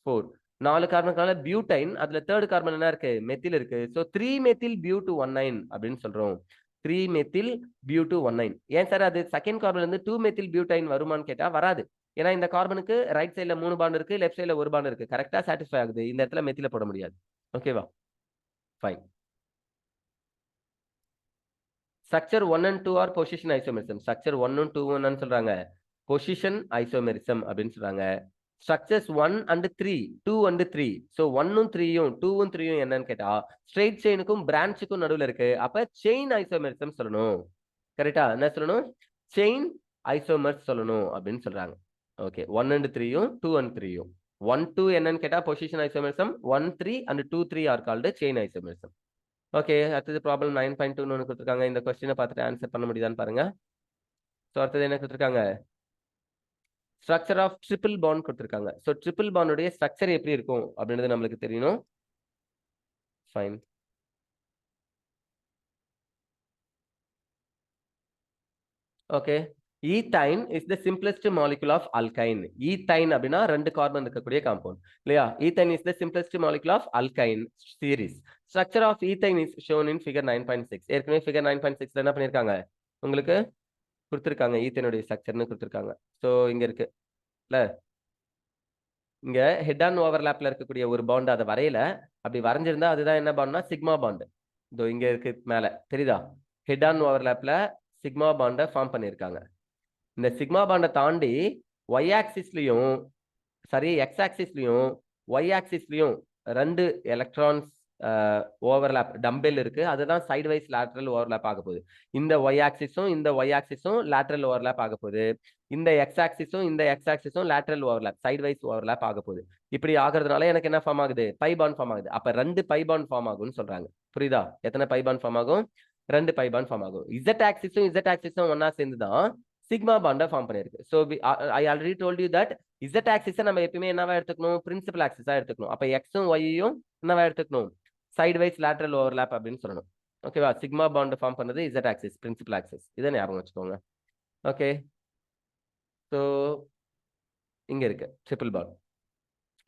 4 4 கார்பனுக்கான பியூட்டைன், அதுல தேர்ட் கார்பன் என்ன இருக்கு? மெத்தில் இருக்கு. சோ 3 மெத்தில் but-19 அப்படின்னு சொல்றோம். 3 மெத்தில் but-19. ஏன் சார் அது செகண்ட் கார்பன்ல இருந்து 2 மெத்தில் பியூட்டைன் வருமான்னு கேட்டா வராது. ஏன்னா இந்த கார்பனுக்கு ரைட் சைடுல 3 பாண்ட் இருக்கு, லெஃப்ட் சைடுல 1 பாண்ட் இருக்கு. கரெக்டா சாட்டிஸ்ஃபை ஆகுது. இந்த இடத்துல மெத்தில போட முடியாது. ஓகேவா? Fine. Structure 1 and 2 or position isomerism. Structure 1 and 2 என்னன்னு சொல்றாங்க? பொசிஷன் ஐசோமெரிசம் அப்படின்னு சொல்றாங்க. Structures 1 and 3, 2 and 3. சோ 1 3யும் 2 3யும் என்னன்னு கேட்டா ஸ்ட்ரெயிட் செயினுக்கும் பிரான்ச்சுக்கும் நடுவுல இருக்கு. அப்ப செயின் ஐசோமெரிசம் சொல்லணும். கரெக்டா? என்ன சொல்லணும்? செயின் ஐசோமர்ஸ் சொல்லணும் அப்படின்னு சொல்றாங்க. ஓகே, 1 and 3யும் 2 and 3யும் 1 2 என்னன்னு கேட்டா position isomerism, 1 3 and 2 3 are called chain isomerism. Okay, அடுத்தது ப்ராப்ளம் 9.2 ஒன்று கொடுத்துருக்காங்க. இந்த கொஸ்டினை பார்த்துட்டு ஆன்சர் பண்ண முடியுதான்னு பாருங்க. ஸோ அடுத்தது என்ன கொடுத்துருக்காங்க? ஸ்ட்ரக்சர் ஆஃப் ட்ரிபிள் பாண்ட் கொடுத்துருக்காங்க. ஸோ ட்ரிபிள் பாண்டுடைய ஸ்ட்ரக்சர் எப்படி இருக்கும் அப்படின்றது நம்மளுக்கு தெரியணும். Fine. Okay, ethyne is the simplest molecule of alkyne. ஈத்தைன் அப்படின்னா 2 கார்பன் இருக்கக்கூடிய காம்பவுண்ட் இல்லையா? Ethyne is the simplest molecule of alkyne series. Structure of ethyne is shown in figure 9.6. ஏற்கனவே ஃபிகர் 9.6ல என்ன பண்ணிருக்காங்க? உங்களுக்கு கொடுத்துருக்காங்க, ஈத்தைனுடைய ஸ்ட்ரக்சர்னு கொடுத்துருக்காங்க. ஸோ இங்க இருக்கு இல்ல, இங்க ஹெட் ஆன் ஓவர்லாப்ல இருக்கக்கூடிய ஒரு பாண்ட் அதை வரையில, அப்படி வரைஞ்சிருந்தா அதுதான் என்ன பாண்ட்னா சிக்மா பாண்ட். இதோ இங்க இருக்கு மேல, தெரியுதா? ஹெட் ஆன் ஓவர்லாப்ல சிக்மா பாண்டை ஃபார்ம் பண்ணியிருக்காங்க. இந்த சிக்மா பாண்டை தாண்டி ஒய் ஆக்சிஸ்லயும் எக்ஸ் ஆக்சிஸ்லயும் ஒய் ஆக்சிஸ்லயும் 2 எலக்ட்ரான்ஸ் ஓவர்லாப் டம்பெல் இருக்கு. அதுதான் சைடு வைஸ் லேட்டரல் ஓவர்லாப் ஆக போகுது. இந்த ஒய் ஆக்சிஸும் லேட்டரல் ஓவர்லாப் ஆக போகுது. இந்த எக்ஸ் ஆக்சிஸும் lateral overlap, side wise overlap ஆக போகுது. இப்படி ஆகுறதுனால எனக்கு என்ன ஃபார்ம் ஆகுது? பை பாண்ட் ஃபார்ம் ஆகுது. அப்ப 2 பை பாண்ட் ஃபார்ம் ஆகும்னு சொல்றாங்க. புரியுதா? எத்தனை பை பாண்ட் ஃபார்ம் ஆகும்? 2 பை பாண்ட் ஃபார்ம் ஆகும். இசட் ஆக்சிஸும் ஒன்னா சேர்ந்து தான் சிக்மா பாண்டை ஃபார்ம் பண்ணிருக்கு. So I already told you that Z ஆக்சிஸை நம்ம எப்பயுமே என்னவா எடுத்துக்கணும்? பிரின்சிபல் ஆக்சிஸா எடுத்துக்கணும். அப்ப எக்ஸும் ஒய்யும் என்னவா எடுத்துக்கணும்? சைடு வைஸ் லேட்டரல் ஓவர்லாப் அப்படின்னு சொல்லணும். ஓகேவா? சிக்மா பாண்ட் ஃபார்ம் பண்ணது இசட் ஆக்சிஸ், பிரின்சிபல் ஆக்சிஸ். இதை ஞாபகம் வச்சுக்கோங்க. ஓகே, ஸோ இங்க இருக்கு triple bond.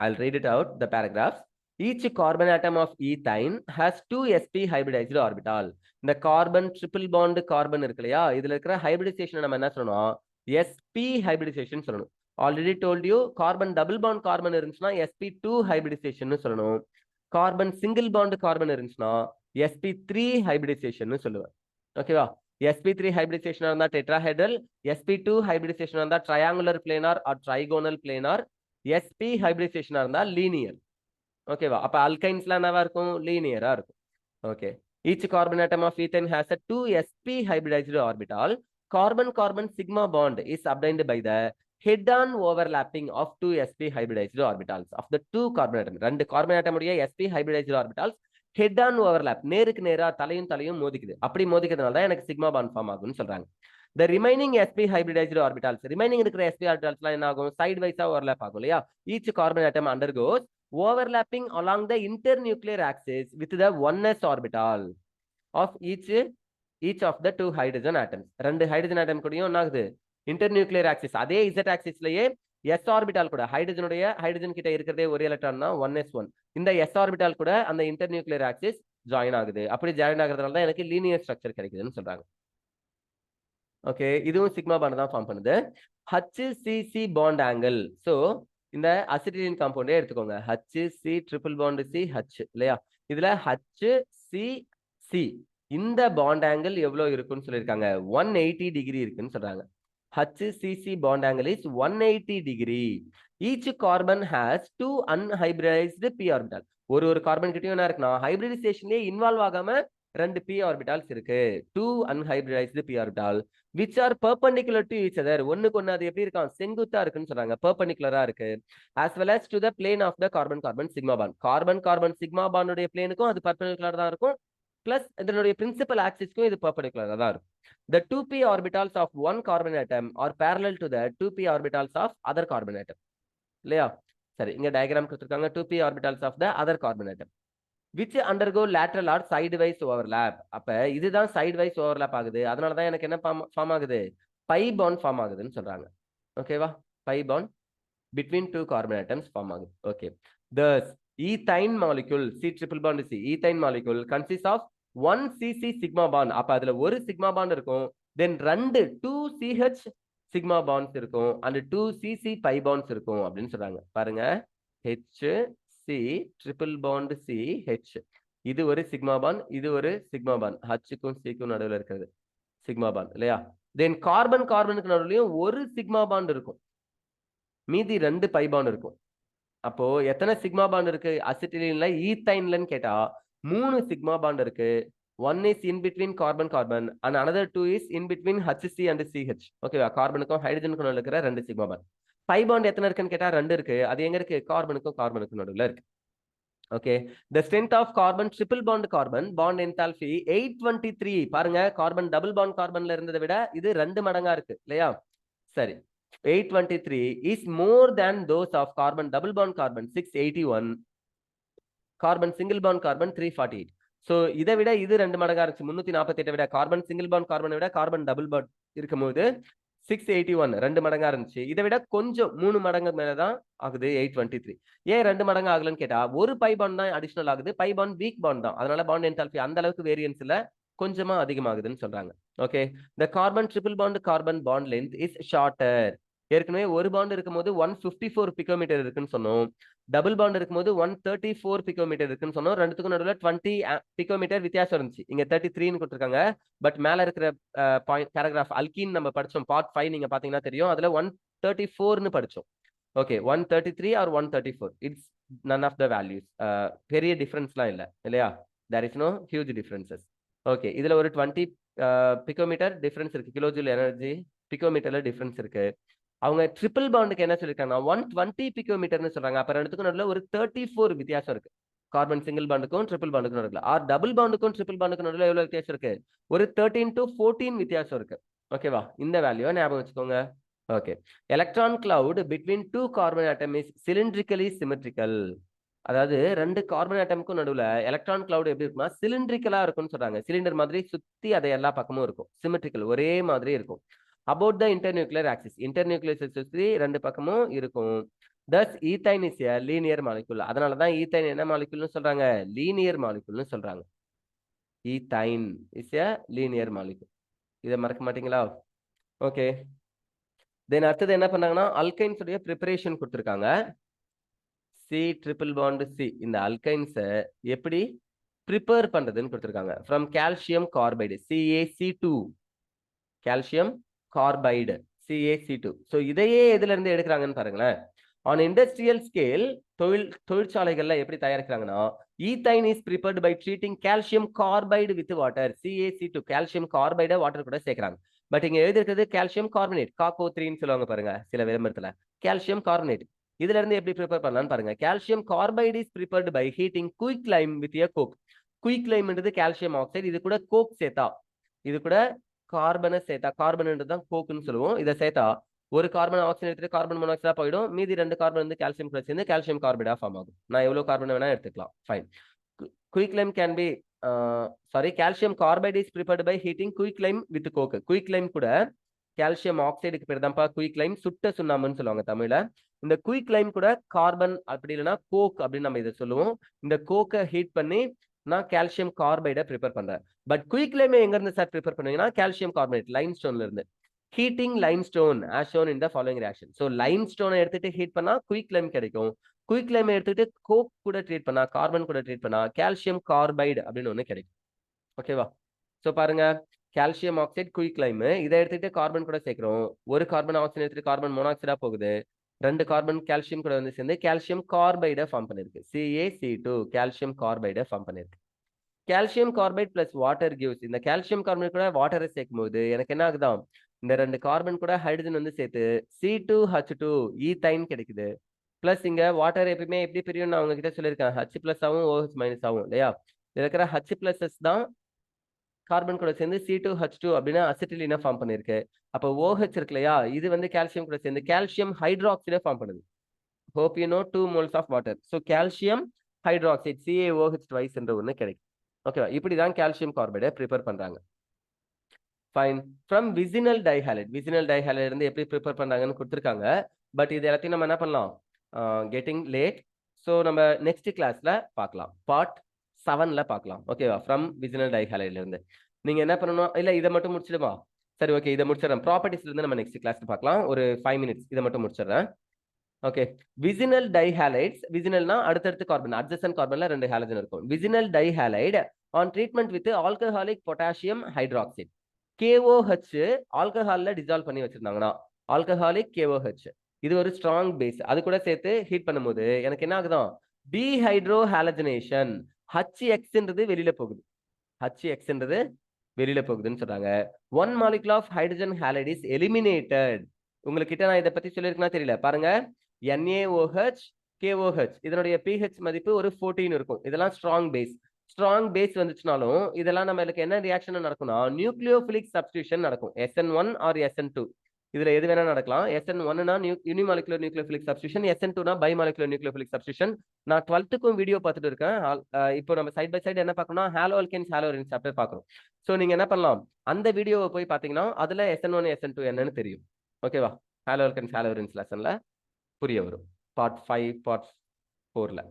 I'll read it out, the paragraphs. Each carbon atom of ethine has 2 sp hybridized orbital. இந்த கார்பன் ட்ரிபிள் பாண்ட் கார்பன் இருக்கு இல்லையா, இதுல இருக்கிற ஹைபிரிடைசேஷன் நம்ம என்ன சொல்லணும்? sp ஹைபிரிடைசேஷன் சொல்லணும். Already told you, carbon double bond carbon இருந்துச்சுன்னா sp2 ஹைபிரிடைசேஷன் சொல்லணும். கார்பன் சிங்கிள் பாண்ட் கார்பன் இருந்துச்சுன்னா sp3 ஹைபிரிடைசேஷன் சொல்லுவேன். ஓகேவா? sp3 ஹைபிரிடைசேஷன் இருந்தா டெட்ராஹெட்ரல், sp2 ஹைபிரிடைசேஷன் இருந்தா triangular planar or trigonal planar, sp ஹைபிரிடைசேஷனா இருந்தா லீனியர். ஓகேவா? அப்ப அல்கைன்ஸ்லாம் என்னவா இருக்கும்? லீனியரா இருக்கும். Okay, Each carbon atom of ethane has a 2sp hybridized orbital. Carbon-carbon sigma bond is obtained by the head-on overlapping of 2sp hybridized orbitals of the two carbon atom. ரெண்டு carbon atom உடைய sp hybridized orbitals head-on overlap, நேருக்கு நேரா தலையும் தலையும் மோதிக்குது. அப்படி மோதிக்கிறதுனால தான் எனக்கு sigma bond form ஆகும்னு சொல்றாங்க. The remaining sp hybridized orbitals, remaining இருக்கிற sp orbitals என்ன ஆகும்? Side wise overlap ஆகும் இல்லையா? Each carbon atom undergoes overlapping along the internuclear axis with the 1s orbital of each of the two hydrogen atoms. ரெண்டு hydrogen atom கூடயும் என்ன ஆகுது? Internuclear axis, அதே z ஆக்சிஸ்லயே s ஆர்பிட்டால் கூட ஹைட்ரஜன் கிட்ட இருக்கிறதே ஒரு எலக்ட்ரான் தான் 1s1. இந்த s ஆர்பிட்டால் கூட அந்த இன்டர்நியூக்ளியர் ஆக்சிஸ் ஜாயின் ஆகுது. அப்படி ஜாயின் ஆகுறதுனால தான் எனக்கு லீனியர் ஸ்ட்ரக்சர் கிடைக்குதுன்னு சொல்றாங்க. ஓகே, இதுவும் சிக்மா பாண்ட் தான் ஃபார்ம் பண்ணுது. HCC bond angle. சோ இந்த அசிட்டிலின் காம்பவுண்டே எடுத்துக்கோங்க. HC ட்ரிபிள் பாண்ட் CH இல்லையா? இதுல HCC இந்த பாண்ட் ஆங்கிள் எவ்வளவு இருக்குன்னு சொல்லியிருக்காங்க? 180 டிகிரி இருக்குன்னு சொல்றாங்க. HCC bond angle is 180 degree. Each carbon has 2 அன்ஹைபிரிடைஸ்டு p orbital. ஒரு கார்பன் கிட்டயும் என்ன இருக்குன்னா ஹைபிரிடைசேஷன்லயே இன்வால்வ் ஆகாம ரெண்டு p ஆர்பிட்டால்ஸ் இருக்கு. 2 அன்ஹைபிரிடைஸ்டு p orbital which are perpendicular to each other. ஒண்ணுக்கு ஒண்ணு அது எப்படி இருக்கான்? செங்குத்தா இருக்குன்னு சொல்றாங்க. பெர்பெண்டிகுலரா இருக்கு. as well as to the plane of the carbon carbon sigma bond. Carbon sigma பாண்டுடைய பிளேனுக்கும் அது பெர்பெண்டிகுலரா தான் இருக்கும். பிளஸ் இதனுடைய பிரின்சிபல் ஆக்சிஸ்க்கும் இது பெர்பெண்டிகுலரா தான் இருக்கும். The 2p orbitals of one carbon atom are parallel to the 2p orbitals of other carbon atom. இல்லையா? சரி, இங்க டயகிராம் கொடுத்திருக்காங்க. 2p orbitals of the other carbon atom which undergo lateral or sidewise overlap. அப்ப இதுதான் sidewise overlap ஆகுது. அதனால தான் எனக்கு என்ன ஃபார்ம் ஆகுது? பை பாண்ட் ஃபார்ம் ஆகுதுன்னு சொல்றாங்க. ஓகேவா? Pi bond between two carbon atoms form ஆகுது. Okay. Thus ethane molecule C triple bond C ethane molecule consists of 1 CC sigma bond. அப்ப அதுல ஒரு சிக்மா பாண்ட் இருக்கும். தென் ரெண்டு 2 CH சிக்மா பாண்ட்ஸ் இருக்கும். and 2 CC பை பாண்ட்ஸ் இருக்கும் அப்படின்னு சொல்றாங்க. பாருங்க, HC ட்ரிபிள் பாண்ட் CH. இது ஒரு சிக்மா பாண்ட், இது ஒரு சிக்மா பாண்ட். Hக்கும் Cக்கும் நடுவில் இருக்கிறது சிக்மா பாண்ட் இல்லையா? தென் கார்பனுக்கு நடுவுலயும் ஒரு சிக்மா பாண்ட் இருக்கும். மீதி ரெண்டு பை பாண்ட் இருக்கும். அப்போ எத்தனை சிக்மா பாண்ட் இருக்கு அசிட்டிலின்ல? ஈத்தைன்லன்னு கேட்டா 3 சிக்மா பாண்ட் இருக்கு. 1 is in between carbon and another 2 is in between HC and CH. ஓகேவா? கார்பனுக்கும் ஹைட்ரஜனுக்கும் நடுவுல இருக்கிற ரெண்டு சிக்மா பாண்ட். பை பாண்ட் எத்தனை இருக்குன்னு கேட்டா 2 இருக்கு. அது எங்க இருக்கு? கார்பனுக்கும் நடுவுல இருக்கு. Okay. the strength of carbon triple bond carbon bond enthalpy 823. பாருங்க, கார்பன் டபுள் பாண்ட் கார்பன்ல இருந்ததை விட இது 2 மடங்கா இருக்கு இல்லையா? சரி, 823 is more than those of carbon double bond carbon 681, carbon single bond carbon 348. so இதை விட இது 2 மடங்கா இருந்துச்சு. 348 விட கார்பன் சிங்கிள் பாண்ட் கார்பனை விட கார்பன் டபுள் பாண்ட் இருக்கும்போது 681 2 மடங்கா இருந்துச்சு. இதை விட கொஞ்சம் 3 மடங்கு மேலதான் ஆகுது 823. ஏன் 2 மடங்கு ஆகலன்னு கேட்டா ஒரு பை பாண்ட் தான் அடிஷனல் ஆகுது. பை பாண்ட் வீக் பாண்ட் தான். அதனால பாண்ட் என்தால்பி அந்த அளவுக்கு வேரியன்ஸ் இல்ல, கொஞ்சமா அதிகமாகுதுன்னு சொல்றாங்க. Okay. the carbon triple bond carbon bond length is shorter. ஏற்கனவே ஒரு பாண்ட் இருக்கும்போது 154 பிகோமீட்டர் இருக்குன்னு சொன்னோம். டபுள் பாண்ட் இருக்கும்போது 134 பிகோமீட்டர் இருக்குன்னு சொன்னோம். ரெண்டுத்துக்கும் நடுவில் 20 பிகோமீட்டர் வித்தியாசம் இருந்துச்சு. இங்க 33ன்னு கொடுத்துருக்காங்க. பட் மேல இருக்கிற பேராகிராஃப் அல்கீன் நம்ம படிச்சோம், பார்ட் 5 நீங்க பாத்தீங்கன்னா தெரியும். அதுல 134ன்னு படிச்சோம். Okay, 133 or 134, it's none of the values. பெரிய டிஃபரன்ஸ்லாம் இல்ல இல்லையா? there is no huge differences. Okay, இதுல ஒரு 20 பிகோமீட்டர் டிஃபரன்ஸ் இருக்கு. கிலோஜூல் எனர்ஜி பிகோமீட்டர்ல டிஃபரன்ஸ் இருக்கு. அவங்க ட்ரிபிள் பாண்டுக்கு என்ன சொல்லிருக்காங்க? 120 பிகோமீட்டர்னு சொல்றாங்க. அப்ப ரெண்டுத்துக்கும் நடுவில் ஒரு 34 வித்தியாசம் இருக்கு. கார்பன் சிங்கிள் பாண்டுக்கும் ட்ரிபிள் பாண்டுக்கும் நடுவில். ஆர் டபுள் பாண்டுக்கும் ட்ரிபிள் பாண்டுக்கும் நடுவில் எவ்வளவு வித்தியாசம் இருக்கு? ஒரு 13 to 14 வித்தியாசம் இருக்கு. ஓகேவா? இந்த வேல்யூவை ஞாபகம் வச்சுக்கோங்க. Okay. Electron cloud between 2 carbon atom is cylindrically symmetrical. அதாவது ரெண்டு கார்பன் ஆட்டமுக்கும் நடுவில் எலக்ட்ரான் கிளவுட் எப்படி இருக்குன்னா சிலிண்ட்ரிக்கலா இருக்கும்னு சொல்றாங்க. சிலிண்டர் மாதிரி சுத்தி அதை எல்லா பக்கமும் இருக்கும். சிமெட்ரிக்கல், ஒரே மாதிரி இருக்கும். about the internuclear axis, internuclear சுற்றி ரெண்டு பக்கமும் இருக்கும். thus ethane is a linear molecule. அதனால தான் ஈத்தைன் என்ன மாலிகுல்னு சொல்றாங்க? லீனியர் மாலிகுல்னு சொல்றாங்க. Ethyne is a linear molecule. இதை மறக்க மாட்டீங்களா? ஓகே. தென் அடுத்தது என்ன பண்ணாங்கன்னா அல்கைன்ஸ் உடைய ப்ரிப்பரேஷன் கொடுத்துருக்காங்க. C triple bond C. இந்த அல்கைன்ஸை எப்படி ப்ரிப்பேர் பண்றதுன்னு கொடுத்துருக்காங்க. From calcium carbide CaC2, calcium carbide CaC2. So இதையே எதுல இருந்து எடுக்கிறாங்கன்னு பாருங்களேன். ஆன் இண்டஸ்ட்ரியல் ஸ்கேல் தொழிற்சாலைகள்ல எப்படி தயாரிக்கிறாங்கன்னா ethyne is prepared by treating calcium carbide with water, CaC2 calcium கார்பைடை வாட்டர் கூட சேர்க்கிறாங்க. பட் இங்க எழுதிருக்கிறது கால்சியம் கார்பனேட், காக்கோ3ன்னு சொல்லுவாங்க பாருங்க சில விளம்பரத்துல, கால்சியம் கார்பனேட். இதுல இருந்து எப்படி ப்ரிப்பேர் பண்ணலாம்னு பாருங்க. Calcium carbide is prepared by heating quick lime with a coke. Quick லைம்ன்றது கால்சியம் ஆக்சைடு, இது கூட கோக் சேர்த்தா, இது கூட கார்பனை சேர்த்தா, கார்பன்ன்றது தான் கோக்குன்னு சொல்லுவோம், இதை சேர்த்தா ஒரு கார்பன் ஆக்சைடு எடுத்துட்டு கார்பன் மோனாக்சைடா போயிடும், மீதி 2 கார்பன் வந்து கால்சியம் கூட சேர்ந்து கால்சியம் கார்பைடா ஃபார்ம் ஆகும். நான் எவ்வளவு கார்பன் வேணா எடுத்துக்கலாம். Fine. Quick lime can be calcium carbide is prepared by heating quick lime with coke. Quick lime கூட கால்சியம் ஆக்சைடுக்கு பேர் தான்ப்பா குயிக் லைம், சுட்ட சுண்ணாம்புன்னு சொல்லுவாங்க தமிழ்ல. இந்த குயிக் லைம் கூட கார்பன் அப்படி இல்லைன்னா கோக் அப்படின்னு நம்ம இதை சொல்லுவோம். இந்த கோக்கை ஹீட் பண்ணி நான் கால்சியம் கார்பைடை ப்ரிப்பேர் பண்றேன். பட் குயிக் லைமே எங்க இருந்து சார் ப்ரிப்பேர் பண்ணுவீங்கன்னா கால்சியம் கார்பனேட் லைம் ஸ்டோன்ல இருந்து. Heating limestone as shown in the following reaction. So லைம்ஸ்டோனை எடுத்துட்டு ஹீட் பண்ணா குயிக் லைம் கிடைக்கும். குயிக் லைம் எடுத்துட்டு கோக் கூட ட்ரீட் பண்ணா, கார்பன் கூட ட்ரீட் பண்ணா கால்சியம் கார்பைடு அப்படின்னு ஒன்று கிடைக்கும். ஓகேவா? ஸோ பாருங்க, கால்சியம் ஆக்சைடு குயிக் லைம், இதை எடுத்துட்டு கார்பன் கூட சேர்க்கிறோம். ஒரு கார்பன் ஆக்சைடு எடுத்துட்டு கார்பன் மோனாக்சைடா போகுது, 2 கார்பன் கால்சியம் கூட வந்து சேர்ந்து கால்சியம் கார்பைடை ஃபார்ம் பண்ணிருக்கு, CaC2 கால்சியம் கார்பைடை ஃபார்ம் பண்ணிருக்கு. Calcium carbide plus water gives. இந்த கால்சியம் கார்பைட் கூட வாட்டரை சேர்க்கும் போது எனக்கு என்ன ஆகுதான், இந்த 2 கார்பன் கூட ஹைட்ரஜன் வந்து சேர்த்து C2H2 ஈத்தைன் கிடைக்குது. பிளஸ் இங்க வாட்டர் எப்பயுமே எப்படி பிரியும் நான் உங்ககிட்ட சொல்லியிருக்கேன், H பிளஸ் ஆகும் OH மைனஸ் ஆகும் இல்லையா. இதுல இருக்கிற H பிளஸ் தான் கார்பன் கூட சேர்ந்து C2H2 அப்படின்னா அசிட்டிலீனா ஃபார்ம் பண்ணிருக்கு. அப்போ OH இருக்கு இல்லையா, இது வந்து கால்சியம் கூட சேர்ந்து கால்சியம் ஹைட்ராக்சைடை ஃபார்ம் பண்ணுது. Hope you know 2 moles of water. So calcium hydroxide CaOH twice என்ற ஒன்று கிடைக்கும். ஓகேவா? இப்படிதான் கால்சியம் கார்பைடை ப்ரிப்பேர் பண்றாங்க. ஃபைன். ஃப்ரம் விசினல் டைஹாலைட், விசினல் டைஹாலைட் இருந்து எப்படி ப்ரிப்பேர் பண்றாங்கன்னு கொடுத்துருக்காங்க. பட் இது எல்லாத்தையும் நம்ம என்ன பண்ணலாம், கெட்டிங் லேட். ஸோ நம்ம நெக்ஸ்ட் கிளாஸ்ல பார்க்கலாம், பார்ட் 7ல பார்க்கலாம். ஓகேவா? ஃப்ரம் விசினல் டைஹாலைட்ல இருந்து நீங்க என்ன பண்ணணும், இல்ல இதை மட்டும் முடிச்சிடுமா? சரி, ஓகே, இதை முடிச்சிடறேன். ப்ராப்பர்ட்டிஸ்ல இருந்து நம்ம நெக்ஸ்ட் கிளாஸ்ல பார்க்கலாம். ஒரு 5 minutes இதை மட்டும் முடிச்சிடுறேன். ஓகே. விசினல் டைஹாலைட்ஸ், விசினல்னா அடுத்தடுத்து கார்பன், அட்ஜசன்ட் கார்பன்ல 2 ஹாலஜன் இருக்கும். Vicinal dihalide on treatment with alcoholic potassium hydroxide, KOH ஆல்கஹால்ல டிசால்வ் பண்ணி வச்சிருந்தாங்கன்னா ஆல்கஹாலிக் KOH, இது ஒரு ஸ்ட்ராங் பேஸ். அது கூட சேர்த்து ஹீட் பண்ணும்போது எனக்கு என்ன ஆகுதான், டீஹைட்ரோ ஹாலஜனேஷன், HXன்றது வெளியில போகுது, HXன்றது வெளியில போகுதுன்னு சொல்றாங்க. 1 molecule of hydrogen halide is eliminated. உங்ககிட்ட நான் இதை பத்தி சொல்லியிருக்கேன்னா தெரியல, பாருங்க. NaOH KOH இதனுடைய pH மதிப்பு ஒரு 14 இருக்கும். இதெல்லாம் ஸ்ட்ராங் பேஸ். ஸ்ட்ராங் பேஸ் வந்துச்சுனாலும் இதெல்லாம் நம்மளுக்கு என்ன ரியாக்ஷன் நடக்கும்னா நியூக்ளியோபிலிக் சப்ஸ்டிடியூஷன் நடக்கும், SN1 ஆர் SN2. இதுல எது வேணா நடக்கலாம். SN1னா யூனிமாலிகுலர் நியூக்ளியோபிலிக் சப்ஸ்டிடியூஷன், SN2னா பைமாலிகுலர் நியூக்ளியோபிலிக் சப்ஸ்டிடியூஷன். நான் 12க்கும் வீடியோ பார்த்துட்டு இருக்கேன். இப்போ நம்ம சைட் பை சைடு என்ன பார்க்கணும்னா haloalkanes haloalkanes chapter பார்க்கணும். ஸோ நீங்க என்ன பண்ணலாம், அந்த வீடியோவை போய் பார்த்தீங்கன்னா அதுல SN1 SN2 என்னன்னு தெரியும். ஓகேவா? ஹாலோ அல்கேன்ஸ் ஹாலோ அல்கேன்ஸ் லெசன்ல புரிய வரும், பார்ட் 5 பார்ட் 4ல.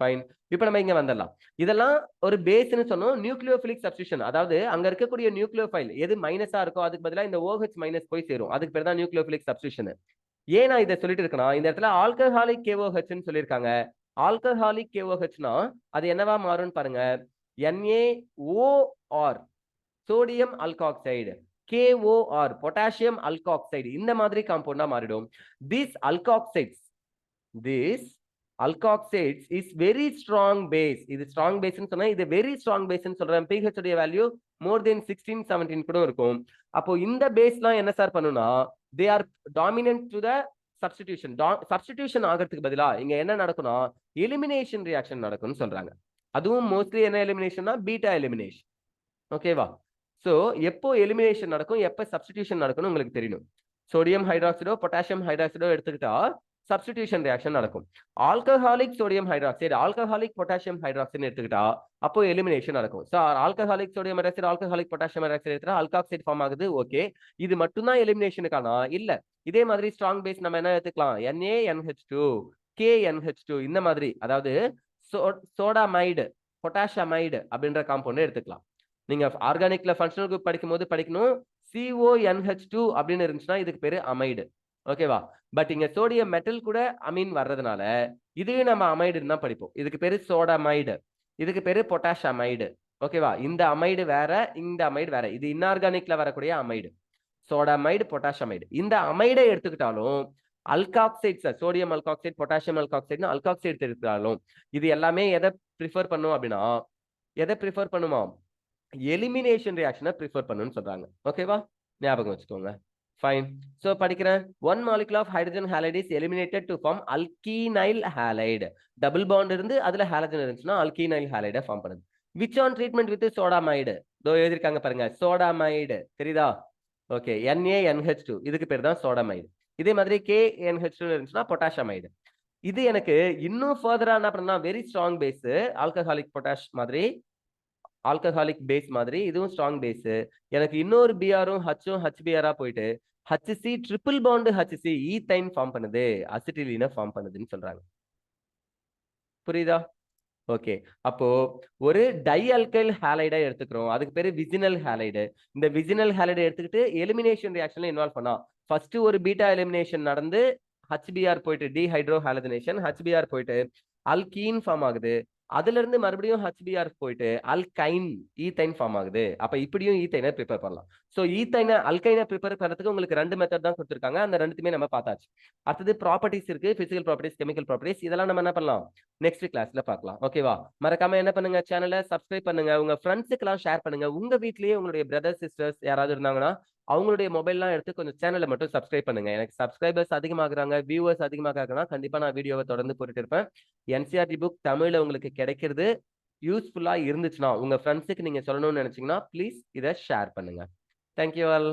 ஃபைன். இப்போ நம்ம இங்க வந்துடலாம். இதெல்லாம் ஒரு பேஸ்னு சொன்னோம், நியூக்ளியோபிலிக் சப்ஸ்டிடியூஷன். அதாவது அங்க இருக்கக்கூடிய நியூக்ளியோஃபைல் எது மைனஸா இருக்கோ அதுக்கு பதிலாக இந்த OH மைனஸ் போய் சேரும், அதுக்கு பேர் தான் நியூக்ளியோபிலிக் சப்ஸ்டிடியூஷன். ஏன் நான் இதை சொல்லிட்டு இருக்கேன்னா, இந்த இடத்துல ஆல்கஹாலிக் KOHன்னு சொல்லியிருக்காங்க. ஆல்கஹாலிக் KOHனா அது என்னவா மாறும்னு பாருங்க, NaOR sodium alkoxide, KOR potassium alkoxide, இந்த மாதிரி காம்பவுண்டா மாறிடும். These alkoxides is very strong base. இது strong base ன்னு சொன்னா இது very strong base ன்னு சொல்றேன். pH உடைய வேல்யூ more than 16 17 கூட இருக்கும். அப்போ இந்த பேஸ்லாம் என்ன சார் பண்ணுனா, they are dominant to the substitution. substitution ஆகிறதுக்கு பதிலா இங்க என்ன நடக்கும்னா எலிமினேஷன் ரியாக்ஷன் நடக்கும்னு சொல்றாங்க. அதுவும் மோஸ்ட்லி என்ன எலிமினேஷன்னா பீட்டா எலிமினேஷன். ஓகேவா? சோ எப்போ எலிமினேஷன் நடக்கும், எப்போ சப்ஸ்டிடியூஷன் நடக்கும்னு உங்களுக்கு தெரியணும். சோடியம் ஹைட்ராக்சைடோ பொட்டாசியம் ஹைட்ராக்சைடோ எடுத்துக்கிட்டா சப்ஸ்டிடியூஷன் ரியாக்ஷன் நடக்கும். Alcoholic sodium hydroxide, alcoholic potassium hydroxide எடுத்துக்கிட்டா அப்போ எலிமினேஷன் நடக்கும். So alcoholic sodium hydroxide alcoholic potassium hydroxide எடுத்தா ஆல்காக்சைடு ஃபார்ம் ஆகுது. ஓகே, இது மட்டும்தான் எலிமினேஷனுக்கானா? இல்ல, இதே மாதிரி ஸ்ட்ராங் பேஸ் நம்ம என்ன எடுத்துக்கலாம், NaNH2 KNH2 இந்த மாதிரி, அதாவது சோடாமைடு பொட்டாசியமைடு அப்படின்ற காம்பவுண்ட் எடுத்துக்கலாம். நீங்க ஆர்கானிக்ல ஃபங்க்ஷனல் குரூப் படிக்கும் போது படிக்கணும், CONH2 அப்படின்னு இருந்துச்சுன்னா இதுக்கு பேரு அமைடு. ஓகேவா? பட் இங்க சோடியம் மெட்டல் கூட அமீன் வர்றதுனால இதுவே நம்ம அமைடுன்னு தான் படிப்போம். இதுக்கு பேரு சோடாமைடு, இதுக்கு பேரு பொட்டாசியமைடு. ஓகேவா? இந்த அமைடு வேற, இந்த அமைடு வேற. இது இன்ஆர்கானிக்ல வரக்கூடிய அமைடு, சோடாமைடு பொட்டாசியமைடு. இந்த அமைடை எடுத்துக்கிட்டாலும் alkoxides, sodium alkoxide potassium alkoxide alkoxide எடுத்துக்கிட்டாலும் இது எல்லாமே எதை ப்ரிஃபர் பண்ணும் அப்படின்னா எதை ப்ரிஃபர் பண்ணுமா? எலிமினேஷன் ரியாக்ஷனை ப்ரிஃபர் பண்ணுன்னு சொல்றாங்க. ஓகேவா? ஞாபகம் வச்சுக்கோங்க. ஃபைன். ஸோ படிக்கிறேன். One molecule of hydrogen halide is eliminated to form alkenyl halide. Double bond இருந்து அதுல ஹாலஜன் இருந்துச்சுன்னா அல்கீனைல் ஹாலைடை ஃபார்ம் பண்ணுது. Which on treatment with sodamide? இதோ எழுதிருக்காங்க பாருங்க. சோடாமைடு தெரியுதா? ஓகே. NaNH2 இதுக்கு பேர் தான் சோடாமைடு. இதே மாதிரி KNH2 இருந்துச்சுன்னா பொட்டாசியமைடு. இது எனக்கு இன்னும் ஃபர்தரா என்ன பண்ணா very strong base alcoholic potash மாதிரி ஆல்கஹாலிக் பேஸ் மாதிரி இதுவும் ஸ்ட்ராங் பேஸ். எனக்கு இன்னொரு பிஆரும் ஹச்சும் HBr போயிட்டு HC triple bond HC ethyne form பண்ணுது, அசிட்டிலீனை ஃபார்ம் பண்ணுதுன்னு சொல்றாங்க. புரியுதா? ஓகே. அப்போ ஒரு டைஅல்கைல் ஹாலைடை எடுத்துக்கிறோம். அதுக்கு பேரு விசினல் ஹாலைடு. இந்த விசினல் ஹாலைடை எடுத்துக்கிட்டு எலிமினேஷன் ரியாக்ஷன்ல இன்வால்வ் பண்ணா ஃபர்ஸ்ட் ஒரு பீட்டா எலிமினேஷன் நடந்து HBr போயிட்டு டீஹைட்ரோ ஹாலஜனேஷன், HBr போயிட்டு அல்கீன் ஃபார்ம் ஆகுது. அதுல இருந்து மறுபடியும் HBr போயிட்டு அல்கைன் ஈத்தைன் ஃபார்ம் ஆகுது. அப்ப இப்படியும் ஈத்தைனை ப்ரிப்பேர் பண்ணலாம். சோ ஈத்தைனை அல்கைனை ப்ரிப்பேர் பண்றதுக்கு உங்களுக்கு ரெண்டு மெத்தட் தான் கொடுத்திருக்காங்க. அந்த ரெண்டுத்துமே நம்ம பார்த்தாச்சு. அடுத்தது ப்ராப்பர்ட்டிஸ் இருக்கு, பிசிக்கல் ப்ராப்பர்ட்டிஸ், கெமிக்கல் ப்ராப்பர்ட்டிஸ். இதெல்லாம் நம்ம என்ன பண்ணலாம் நெக்ஸ்ட் கிளாஸ்ல பார்க்கலாம். ஓகேவா? மறக்காம என்ன பண்ணுங்க, சேனலை சப்ஸ்கிரைப் பண்ணுங்க, உங்க ஃப்ரெண்ட்ஸுக்கெல்லாம் ஷேர் பண்ணுங்க. உங்க வீட்லயே உங்களுடைய பிரதர் சிஸ்டர்ஸ் யாராவது இருந்தாங்கன்னா அவங்களுடைய மொபைல்லாம் எடுத்து கொஞ்சம் சேனலை மட்டும் சப்ஸ்கிரைப் பண்ணுங்க. எனக்கு சப்ஸ்கிரைபர்ஸ் அதிகமாகறாங்க, வியூவர்ஸ் அதிகமாகறாங்கன்னா கண்டிப்பா நான் வீடியோவை தொடர்ந்து போட்டுட்டு இருப்பேன். NCERT புக் தமிழ்ல உங்களுக்கு கிடைக்கிறது யூஸ்ஃபுல்லா இருந்துச்சுன்னா உங்க ஃப்ரெண்ட்ஸுக்கு நீங்க சொல்லணும்னு நினைச்சீங்கன்னா ப்ளீஸ் இதை ஷேர் பண்ணுங்க. Thank you all.